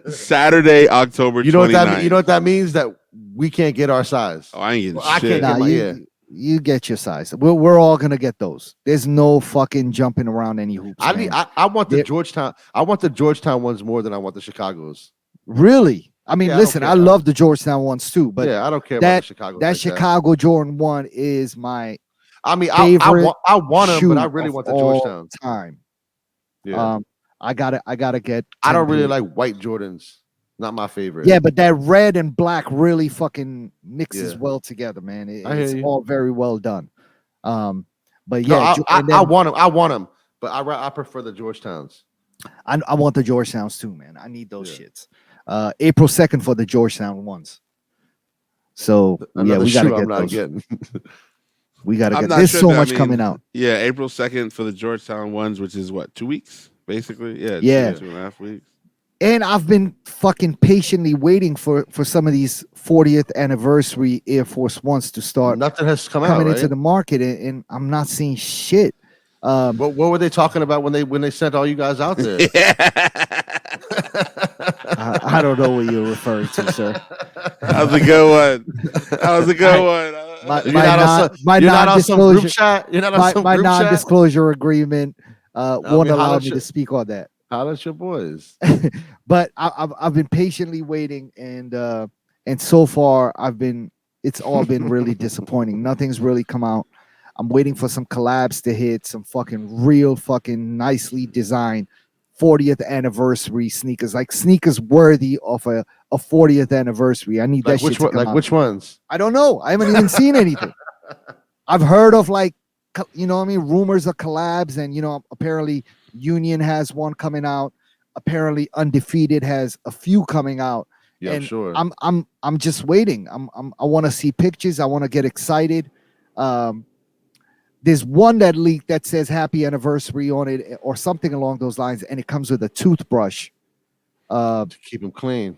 those. Saturday, October 29th. You know what that means? That we can't get our size. Oh, I ain't getting shit. I can't get you get your size. We're all gonna get those. There's no fucking jumping around any hoops. I want the Georgetown. I want the Georgetown ones more than I want the Chicago's. Really? I mean, listen, I love the Georgetown ones too, but I don't care about the Chicago. That Chicago Jordan 1 is my favorite. I want them, but I really want the Georgetown time. Yeah. I gotta get. I don't really like white Jordans. Not my favorite. Yeah, but that red and black really fucking mixes well together, man. It's all very well done. But yeah, no, I want them. I want them, but I prefer the Georgetowns. I want the Georgetowns too, man. I need those shits. April 2nd for the Georgetown ones. So we gotta get those. We gotta get. There's so much coming out. Yeah, April 2nd for the Georgetown ones, which is what, 2 weeks, basically. Yeah, 2.5 weeks. And I've been fucking patiently waiting for some of these 40th anniversary Air Force Ones to start. Nothing has coming into the market, and I'm not seeing shit. What were they talking about when they sent all you guys out there? I don't know what you're referring to, sir. That was a good one. My non-disclosure agreement won't allow me to speak on that. Holla your boys. But I've been patiently waiting, and so far it's all been really disappointing. Nothing's really come out. I'm waiting for some collabs to hit, some fucking real fucking nicely designed 40th anniversary sneakers, like sneakers worthy of a 40th anniversary. I need that shit to come out. Which ones? I don't know. I haven't even seen anything. I've heard of rumors of collabs, and apparently Union has one coming out. Apparently Undefeated has a few coming out. Yeah, and sure. I'm just waiting. I want to see pictures. I want to get excited. There's one that leaked that says happy anniversary on it or something along those lines, and it comes with a toothbrush to keep them clean.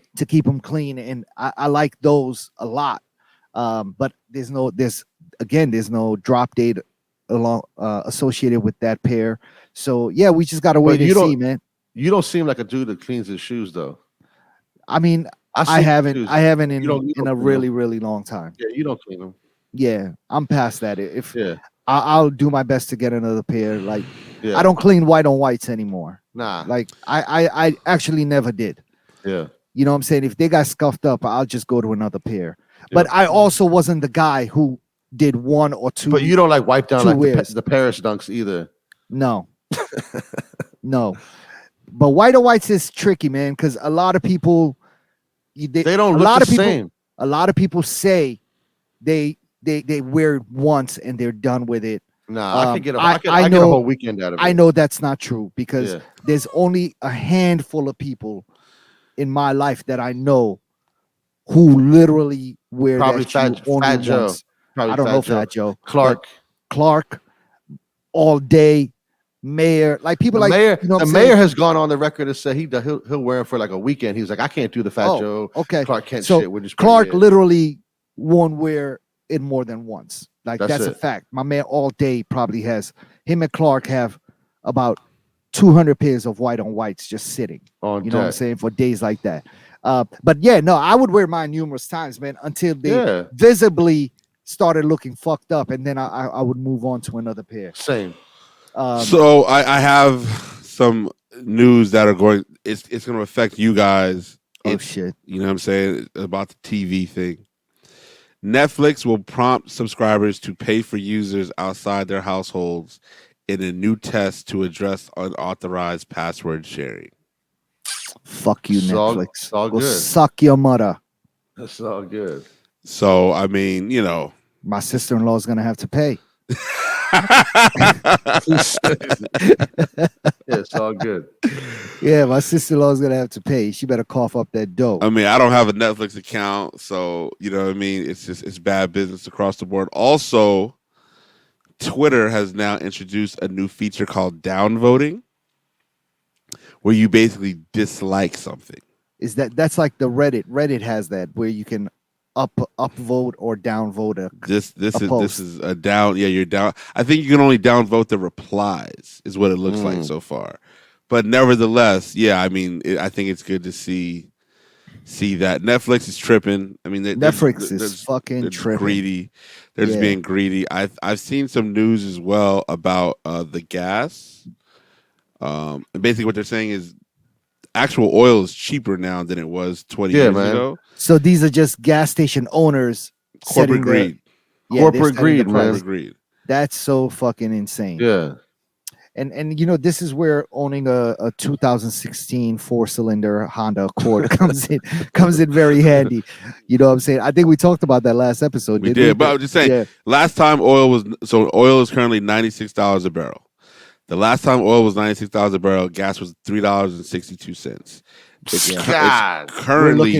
And I like those a lot. But there's no drop date associated with that pair. So yeah, we just gotta wait and see, man. You don't seem like a dude that cleans his shoes, though. I mean, I haven't in a really, really long time. Yeah, you don't clean them. Yeah, I'm past that. I'll do my best to get another pair. Like, I don't clean white on whites anymore. Nah. Like, I actually never did. Yeah. You know what I'm saying? If they got scuffed up, I'll just go to another pair. Yeah. But I also wasn't the guy who did one or two. But you don't like wipe down like the Paris Dunks either. No. No. But white on whites is tricky, man, because a lot of people they don't look the same. A lot of people say they wear it once and they're done with it. Nah, I get a whole weekend out of it. I know that's not true because there's only a handful of people in my life that I know who literally wear that shoe only once. I don't know Fat Joe. Clark, all day. Mayor, like people the like mayor, you know the mayor has gone on the record to say he'll wear it for like a weekend. He was like, I can't do the Fat Joe. Okay, Clark Kent so shit. We're just Clark literally won't wear it more than once. Like that's a fact. My man all day probably has him and Clark have about 200 pairs of white on whites just sitting. Know what I'm saying, for days like that. But yeah, no, I would wear mine numerous times, man, until they visibly started looking fucked up, and then I would move on to another pair. Same. So I have some news that are going. It's going to affect you guys. Oh shit! You know what I'm saying about the TV thing. Netflix will prompt subscribers to pay for users outside their households in a new test to address unauthorized password sharing. Fuck you, Netflix. It's all Go good. suck your mother. It's all good. So, I mean, you know. My sister-in-law is going to have to pay. Yeah, it's all good. Yeah, my sister-in-law is going to have to pay. She better cough up that dough. I mean, I don't have a Netflix account, so, you know what I mean? It's bad business across the board. Also, Twitter has now introduced a new feature called downvoting, where you basically dislike something. That's like the Reddit? Reddit has that where you can upvote or downvote a this post. is a down. Yeah, you're down. I think you can only downvote the replies, is what it looks like so far. But nevertheless, yeah, I mean, I think it's good to see that Netflix is tripping. I mean, Netflix is fucking tripping. Greedy. They're just being greedy. I've seen some news as well about the gas. And basically, what they're saying is actual oil is cheaper now than it was 20 years ago. So these are just gas station owners. Corporate greed. Corporate greed, man. That's so fucking insane. Yeah. And you know, this is where owning a 2016 4-cylinder Honda Accord comes in very handy. You know what I'm saying? I think we talked about that last episode. We did, but I'm just saying, last time oil is currently $96 a barrel. The last time oil was $96 a barrel, gas was $3.62. It's currently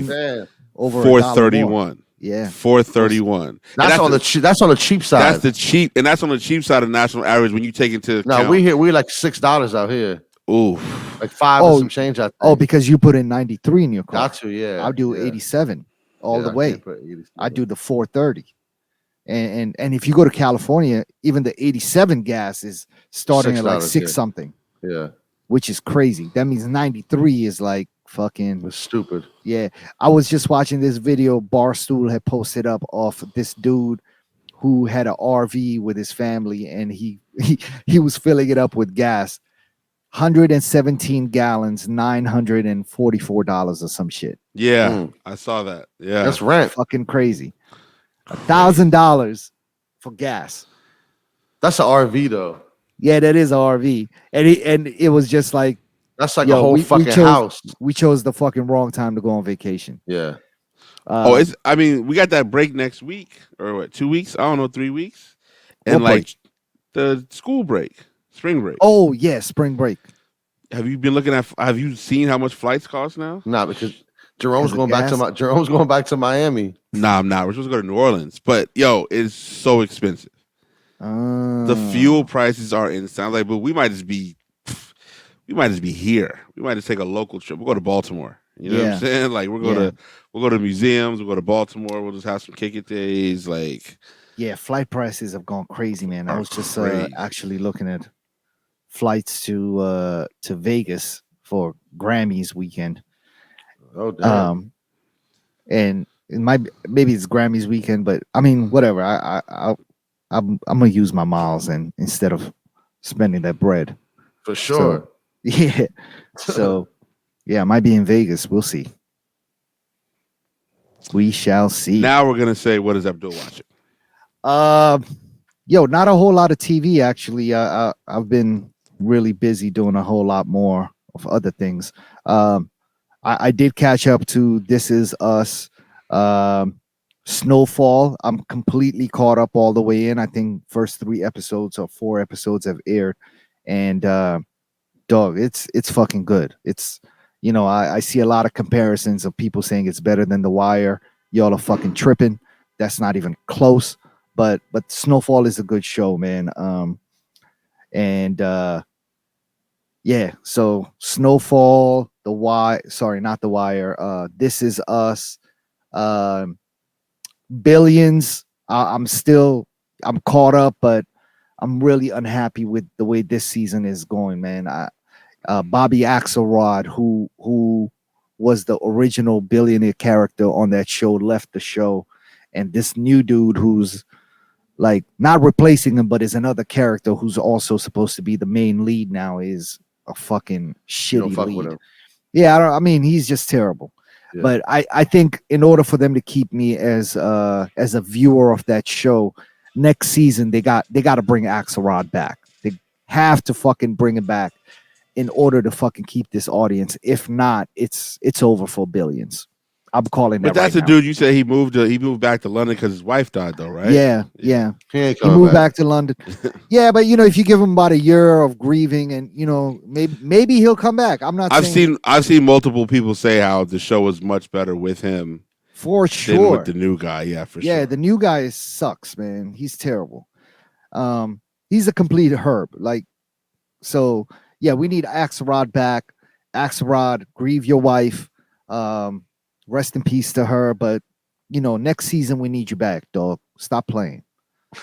over $4.31. Yeah, $4.31. That's on the cheap side. That's the cheap, and that's on the cheap side of national average when you take into account. No, we're like $6 out here. Ooh, like $5 and some change out there. Oh, because you put in 93 in your car. Got to, yeah. I'll do 87 all the way. I do the 430. And if you go to California, even the 87 gas is starting at like $6 something. Yeah. Which is crazy. That means 93 is like fucking it's stupid. Yeah. I was just watching this video Barstool had posted up of this dude who had an RV with his family, and he was filling it up with gas. 117 gallons, $944 or some shit. Yeah, I saw that. Yeah. That's rent. Fucking crazy. $1,000 for gas. That's an RV though. Yeah, that is an RV, and it was just like that's like a whole fucking house. We chose the fucking wrong time to go on vacation. Yeah. I mean, we got that break next week or what? 2 weeks? I don't know, 3 weeks, and like the school break, spring break. Oh yeah, spring break. Have you been looking at? Have you seen how much flights cost now? Nah, because Jerome's going back to Miami. Nah, I'm not. We're supposed to go to New Orleans, but yo, it's so expensive. The fuel prices are insane. Like, but we might just be here. We might just take a local trip. We'll go to Baltimore. You know what I'm saying? Like we'll go to museums. We'll go to Baltimore. We'll just have some kick it days. Like, yeah, flight prices have gone crazy, man. I was just actually looking at flights to Vegas for Grammys weekend. Oh damn. And it might maybe it's Grammys weekend, but I mean whatever. I'm gonna use my miles and instead of spending that bread. For sure. So, yeah. So yeah, I might be in Vegas. We'll see. We shall see. Now we're gonna say, what is Abdul watching? Yo, not a whole lot of TV actually. I've been really busy doing a whole lot more of other things. I did catch up to This Is Us, Snowfall. I'm completely caught up all the way in. I think first 3 episodes or 4 episodes have aired, and dog, it's fucking good. It's, you know, I see a lot of comparisons of people saying it's better than The Wire. Y'all are fucking tripping. That's not even close. But Snowfall is a good show, man. Yeah, so Snowfall, The Wire, sorry, not The Wire. This Is Us, Billions. I'm caught up, but I'm really unhappy with the way this season is going, man. Bobby Axelrod, who was the original billionaire character on that show, left the show, and this new dude who's like not replacing him, but is another character who's also supposed to be the main lead now, is a fucking shitty lead. Yeah, I mean, he's just terrible. But I think in order for them to keep me as a viewer of that show, next season they got to bring Axelrod back. They have to fucking bring it back in order to fucking keep this audience. If not, it's over for billions. I'm calling that. But that's right the now. dude you said he moved back to London because his wife died, though, right? Yeah. He moved back to London. Yeah, but if you give him about a year of grieving, and maybe he'll come back. I'm not. I've seen multiple people say how the show was much better with him, for sure, than with the new guy. Yeah, for sure. Yeah, the new guy sucks, man. He's terrible. He's a complete herb. So yeah, we need Axelrod back. Axelrod, grieve your wife. Rest in peace to her. But next season we need you back, dog. Stop playing.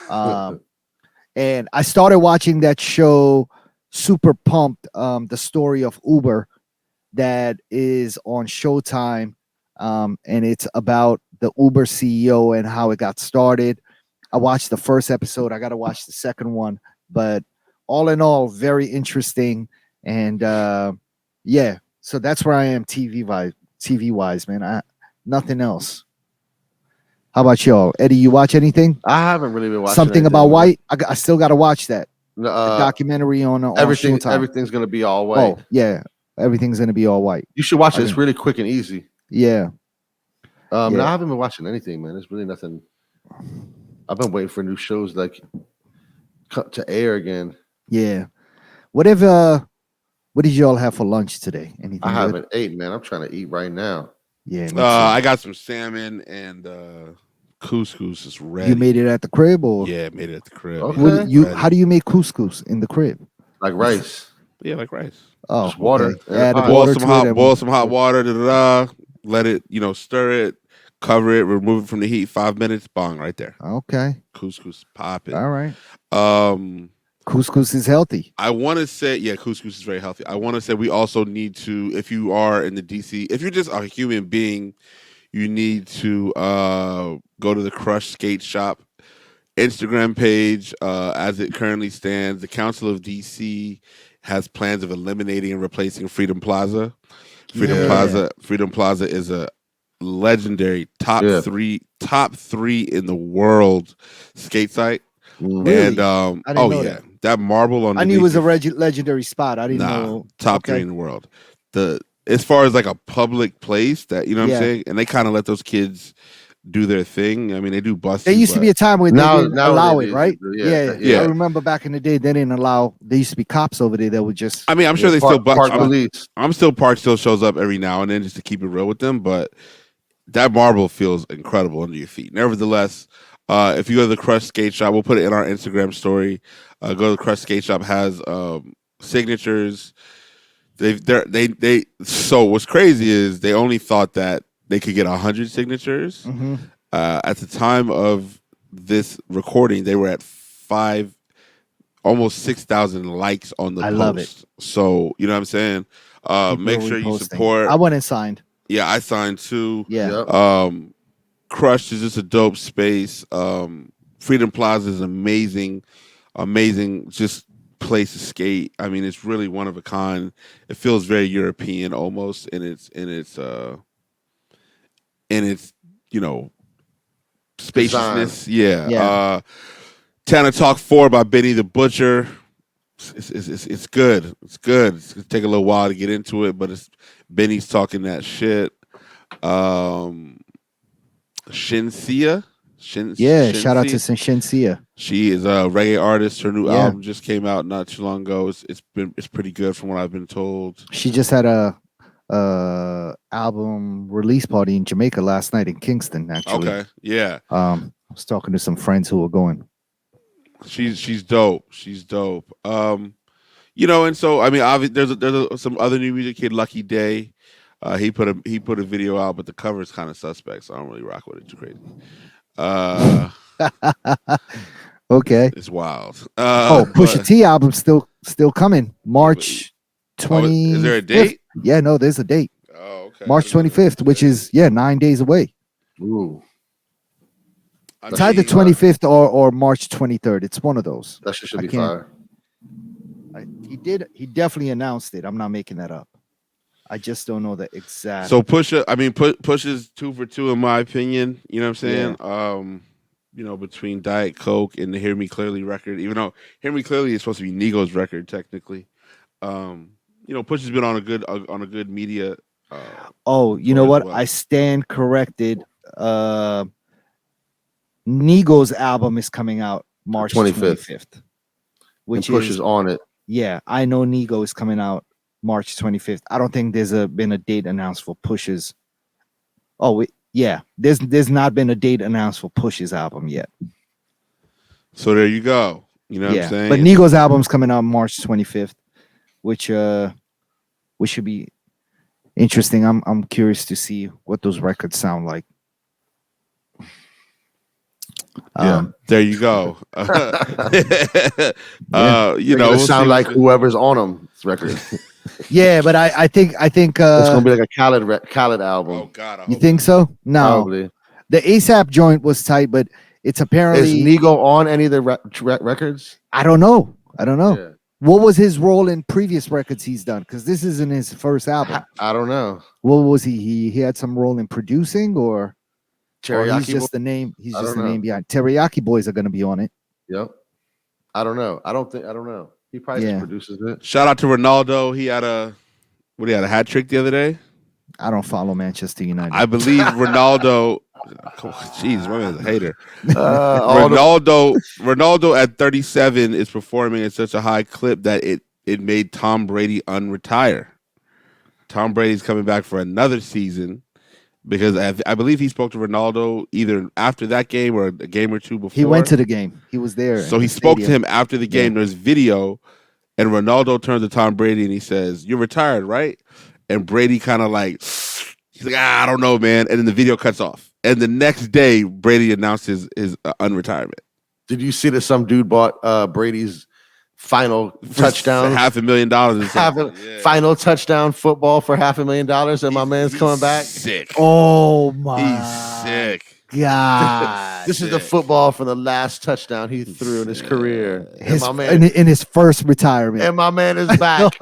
And I started watching that show, Super Pumped, the story of Uber, that is on Showtime. And it's about the Uber CEO and how it got started. I watched the first episode. I got to watch the second one. But all in all, very interesting. And yeah, so that's where I am TV wise, man. Nothing else. How about y'all? Eddie, you watch anything? I haven't really been watching something about White. I still got to watch that. The documentary on everything. Showtime. Everything's gonna be all white. Oh yeah, everything's gonna be all white. You should watch it. It's really quick and easy. Yeah. No, I haven't been watching anything, man. There's really nothing. I've been waiting for new shows to air again. Yeah. What did y'all have for lunch today? Anything? I haven't ate, man. I'm trying to eat right now. Yeah. I got some salmon and couscous is ready. You made it at the crib, or? Yeah, made it at the crib. Okay. Yeah, how do you make couscous in the crib? Like rice. Yeah, like rice. Oh, just water. Okay. Boil some hot water. Let it, stir it, cover it, remove it from the heat. 5 minutes, bong, right there. Okay. Couscous popping. All right. Couscous is healthy. I want to say, yeah, couscous is very healthy. I want to say we also need to, if you are in the DC, if you're just a human being, you need to go to the Crush Skate Shop Instagram page. As it currently stands, the Council of DC has plans of eliminating and replacing Freedom Plaza. Freedom Plaza is a legendary top three in the world skate site. Really? And that marble on. I knew it was a legendary spot. I didn't know. Top 3 in the world. As far as like a public place that what I'm saying, and they kind of let those kids do their thing. I mean, they do buses. There used to be a time when they didn't allow it, right? Yeah. I remember back in the day, they didn't allow. There used to be cops over there that would just. I mean, I'm sure they still park police. I'm still park still shows up every now and then just to keep it real with them, but that marble feels incredible under your feet. Nevertheless, if you go to the Crush Skate Shop, we'll put it in our Instagram story. Go to the Crush Skate Shop, has signatures. So what's crazy is they only thought that they could get 100 signatures. Mm-hmm. At the time of this recording, they were at almost 6,000 likes on the post. I love it. So you know what I'm saying? Make sure you support. I went and signed. Yeah, I signed too. Yeah. Crush is just a dope space. Freedom Plaza is amazing just place to skate. I mean, it's really one of a kind. It feels very European almost in its spaciousness. Yeah. Tana Talk 4 by Benny the Butcher. It's good. It's good. It's gonna take a little while to get into it, but Benny's talking that shit. Shinsia. Shout out to Shinsia. She is a reggae artist. Her new album just came out not too long ago. It's pretty good from what I've been told. She just had a album release party in Jamaica last night in Kingston. Actually, okay, yeah. I was talking to some friends who were going. She's dope. She's dope. And so I mean, there's some other new music. Kid Lucky Day. He put a video out, but the cover is kind of suspect, so I don't really rock with it too crazy. Okay, it's wild. Pusha T album still coming March 20. Is there a date? Yeah, no, there's a date. Oh, okay. March 25th, which is 9 days away. Ooh. It's either 25th or March 23rd. It's one of those. That should be fire. He definitely announced it. I'm not making that up. I just don't know the exact. So Push is 2 for 2 in my opinion. You know what I'm saying? Between Diet Coke and the Hear Me Clearly record, even though Hear Me Clearly is supposed to be Nigo's record technically. Push has been on a good media. You know what? Well. I stand corrected. Nigo's album is coming out March 25th, which Push is on it. Yeah, I know Nigo is coming out March 25th. I don't think there's been a date announced for Push's. There's not been a date announced for Push's album yet. So there you go. You know what I'm saying? But Nigo's album's coming out March 25th, which should be interesting. I'm curious to see what those records sound like. There you go. We'll sound like whoever's on them's record. Yeah, but I think it's gonna be like a Khaled album. Oh God, you think so? No, probably. The ASAP joint was tight, but it's apparently is Nigo on any of the records? I don't know. Yeah. What was his role in previous records he's done? Because this isn't his first album. I don't know. What was he? He had some role in producing, or he's just the name. He's just the name behind. Teriyaki Boys are going to be on it. Yep. I don't know. I don't know. He probably just produces it. Shout out to Ronaldo. He had a hat trick the other day. I don't follow Manchester United. I believe Ronaldo. Jeez, my man's a hater. Ronaldo at 37 is performing at such a high clip that it made Tom Brady unretire. Tom Brady's coming back for another season because I believe he spoke to Ronaldo either after that game or a game or two before. He went to the game. He was there. So he spoke to him after the game. There's video, and Ronaldo turns to Tom Brady and he says, "You're retired, right?" And Brady kind of he's like, I don't know, man. And then the video cuts off. And the next day, Brady announced his unretirement. Did you see that some dude bought Brady's final touchdown? $500,000. Final touchdown football for $500,000, and my man's coming back. Sick. Oh my! He's sick. God, this is the football for the last touchdown he threw in his career. In his first retirement, and my man is back.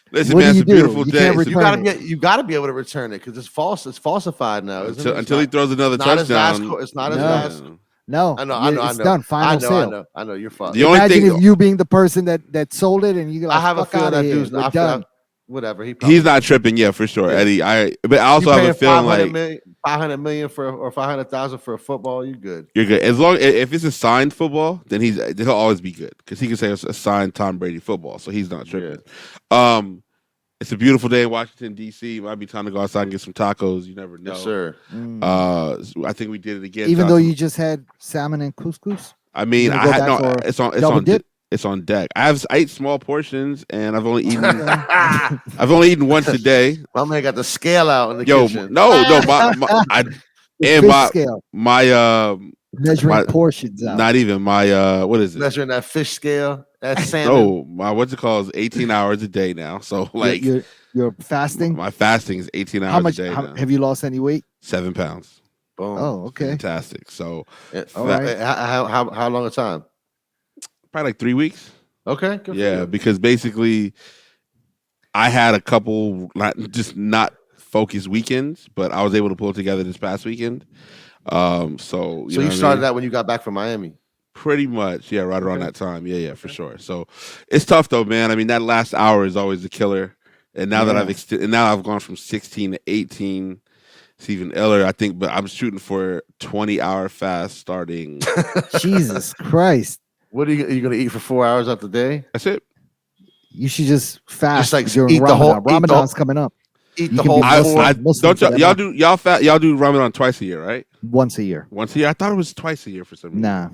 Listen, man, it's a beautiful day. You got to be able to return it because it's false. It's falsified now. Until he throws another touchdown. It's not as fast. No, I know. It's done. Final sale. I know. You're fucked. Imagine if you being the person that sold it and you. I have a feeling that dude's not done. Whatever. He's not tripping yet for sure, Eddie. But I also have a feeling like $500 million or $500,000 for a football. You good? You're good as long if it's a signed football, then he'll always be good because he can say it's a signed Tom Brady football, so he's not tripping. Yeah. It's a beautiful day in Washington D.C. Might be time to go outside and get some tacos. You never know. Yes, sir. I think we did it again. Even though you just had salmon and couscous. I mean, It's on deck. I ate small portions, and I've only eaten once a day. My man got the scale out in the kitchen. Measuring portions out. Not even my what is it? Measuring that fish scale. That's salmon. No, my what's it called is 18 hours a day now. So you're fasting. My fasting is 18 hours a day. Have you lost any weight? 7 pounds. Boom. Oh, okay. Fantastic. So how long a time? Probably like 3 weeks. Okay. Good because basically I had a couple not focused weekends, but I was able to pull it together this past weekend. So you started that when you got back from Miami? Pretty much, yeah, right around that time. Yeah, for sure. So it's tough though, man. I mean, that last hour is always the killer. And now that I've gone from 16 to 18, it's even iller. I think, but I'm shooting for 20-hour fast starting. Jesus Christ! What are you going to eat for 4 hours out the day? That's it. You should just fast. Just during eat Ramadan. the whole. Ramadan's coming up. Eat the whole. Don't y'all do Ramadan twice a year, right? Once a year. Once a year. I thought it was twice a year for some reason. Nah.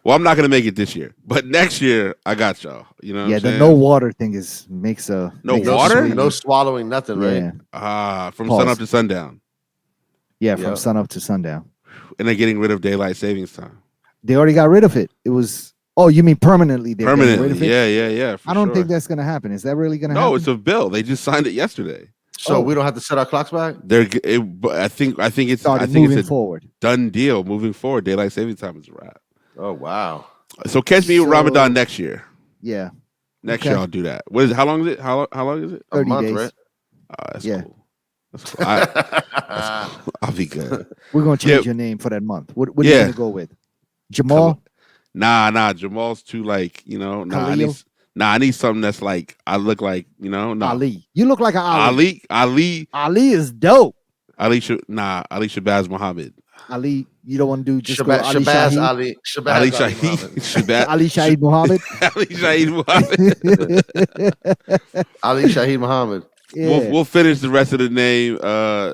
Well, I'm not gonna make it this year, but next year I got y'all. You know, the no water thing makes water, no swallowing, nothing, right? From sun up to sundown. Yeah, from sun up to sundown. And they're getting rid of daylight savings time. They already got rid of it. It was. Oh, you mean permanently? Permanently, yeah. I don't think that's gonna happen. Is that really gonna happen? No, it's a bill. They just signed it yesterday. So we don't have to set our clocks back. I think it's moving forward. Done deal. Moving forward, daylight savings time is a wrap. Oh wow! So catch me with Ramadan next year. Yeah. Next year I'll do that. What is it? How long is it? How long is it? 30 month, days. right? That's cool. That's cool. That's cool. I'll be good. We're gonna change your name for that month. What are you gonna go with? Jamal? Nah. Jamal's too like, I need something that's like I look like, no. Ali. You look like an Ali. Ali is dope. Ali Shabazz Muhammad. Ali, you don't want to do just Shabazz Ali Shahid. Ali Shahid Muhammad. Ali Shahid Muhammad. Ali Shahid Muhammad. Yeah. We'll finish the rest of the name,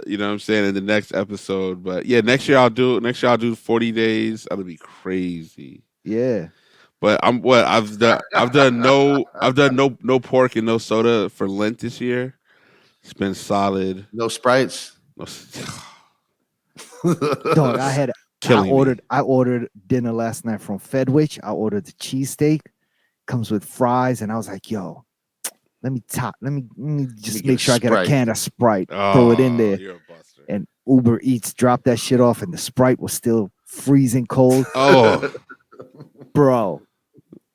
you know what I'm saying, in the next episode. But yeah, next year I'll do 40 days. That'll be crazy. Yeah. But I've done no pork and no soda for Lent this year. It's been solid. No Sprites. No. Dog, I ordered dinner last night from Fedwich. I ordered the cheesesteak. Comes with fries, and I was like, yo, let me just make sure I get a can of Sprite. Throw it in there. You're a buster. And Uber Eats dropped that shit off, and the Sprite was still freezing cold. Oh. Bro.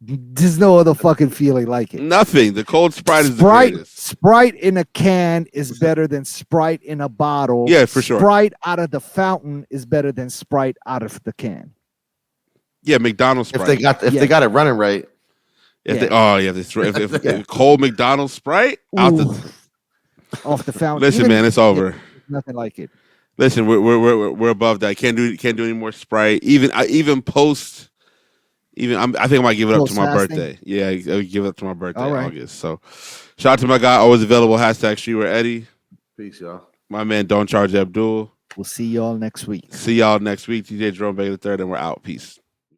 There's no other fucking feeling like it. Nothing. The cold Sprite is the greatest. Sprite in a can is better than Sprite in a bottle. Yeah, for sure. Sprite out of the fountain is better than Sprite out of the can. Yeah, McDonald's Sprite. If they got it running right. If cold McDonald's Sprite off the fountain. Listen, man, it's over. Nothing like it. Listen, we're above that. Can't do any more Sprite. Even post. I think I might give it up to my birthday. Yeah, I'll give it up to my birthday in August. So, shout out to my guy, always available. #Streetwear Eddie. Peace, y'all. My man, Don't Charge Abdul. We'll see y'all next week. DJ Jerome Baker III, and we're out. Peace.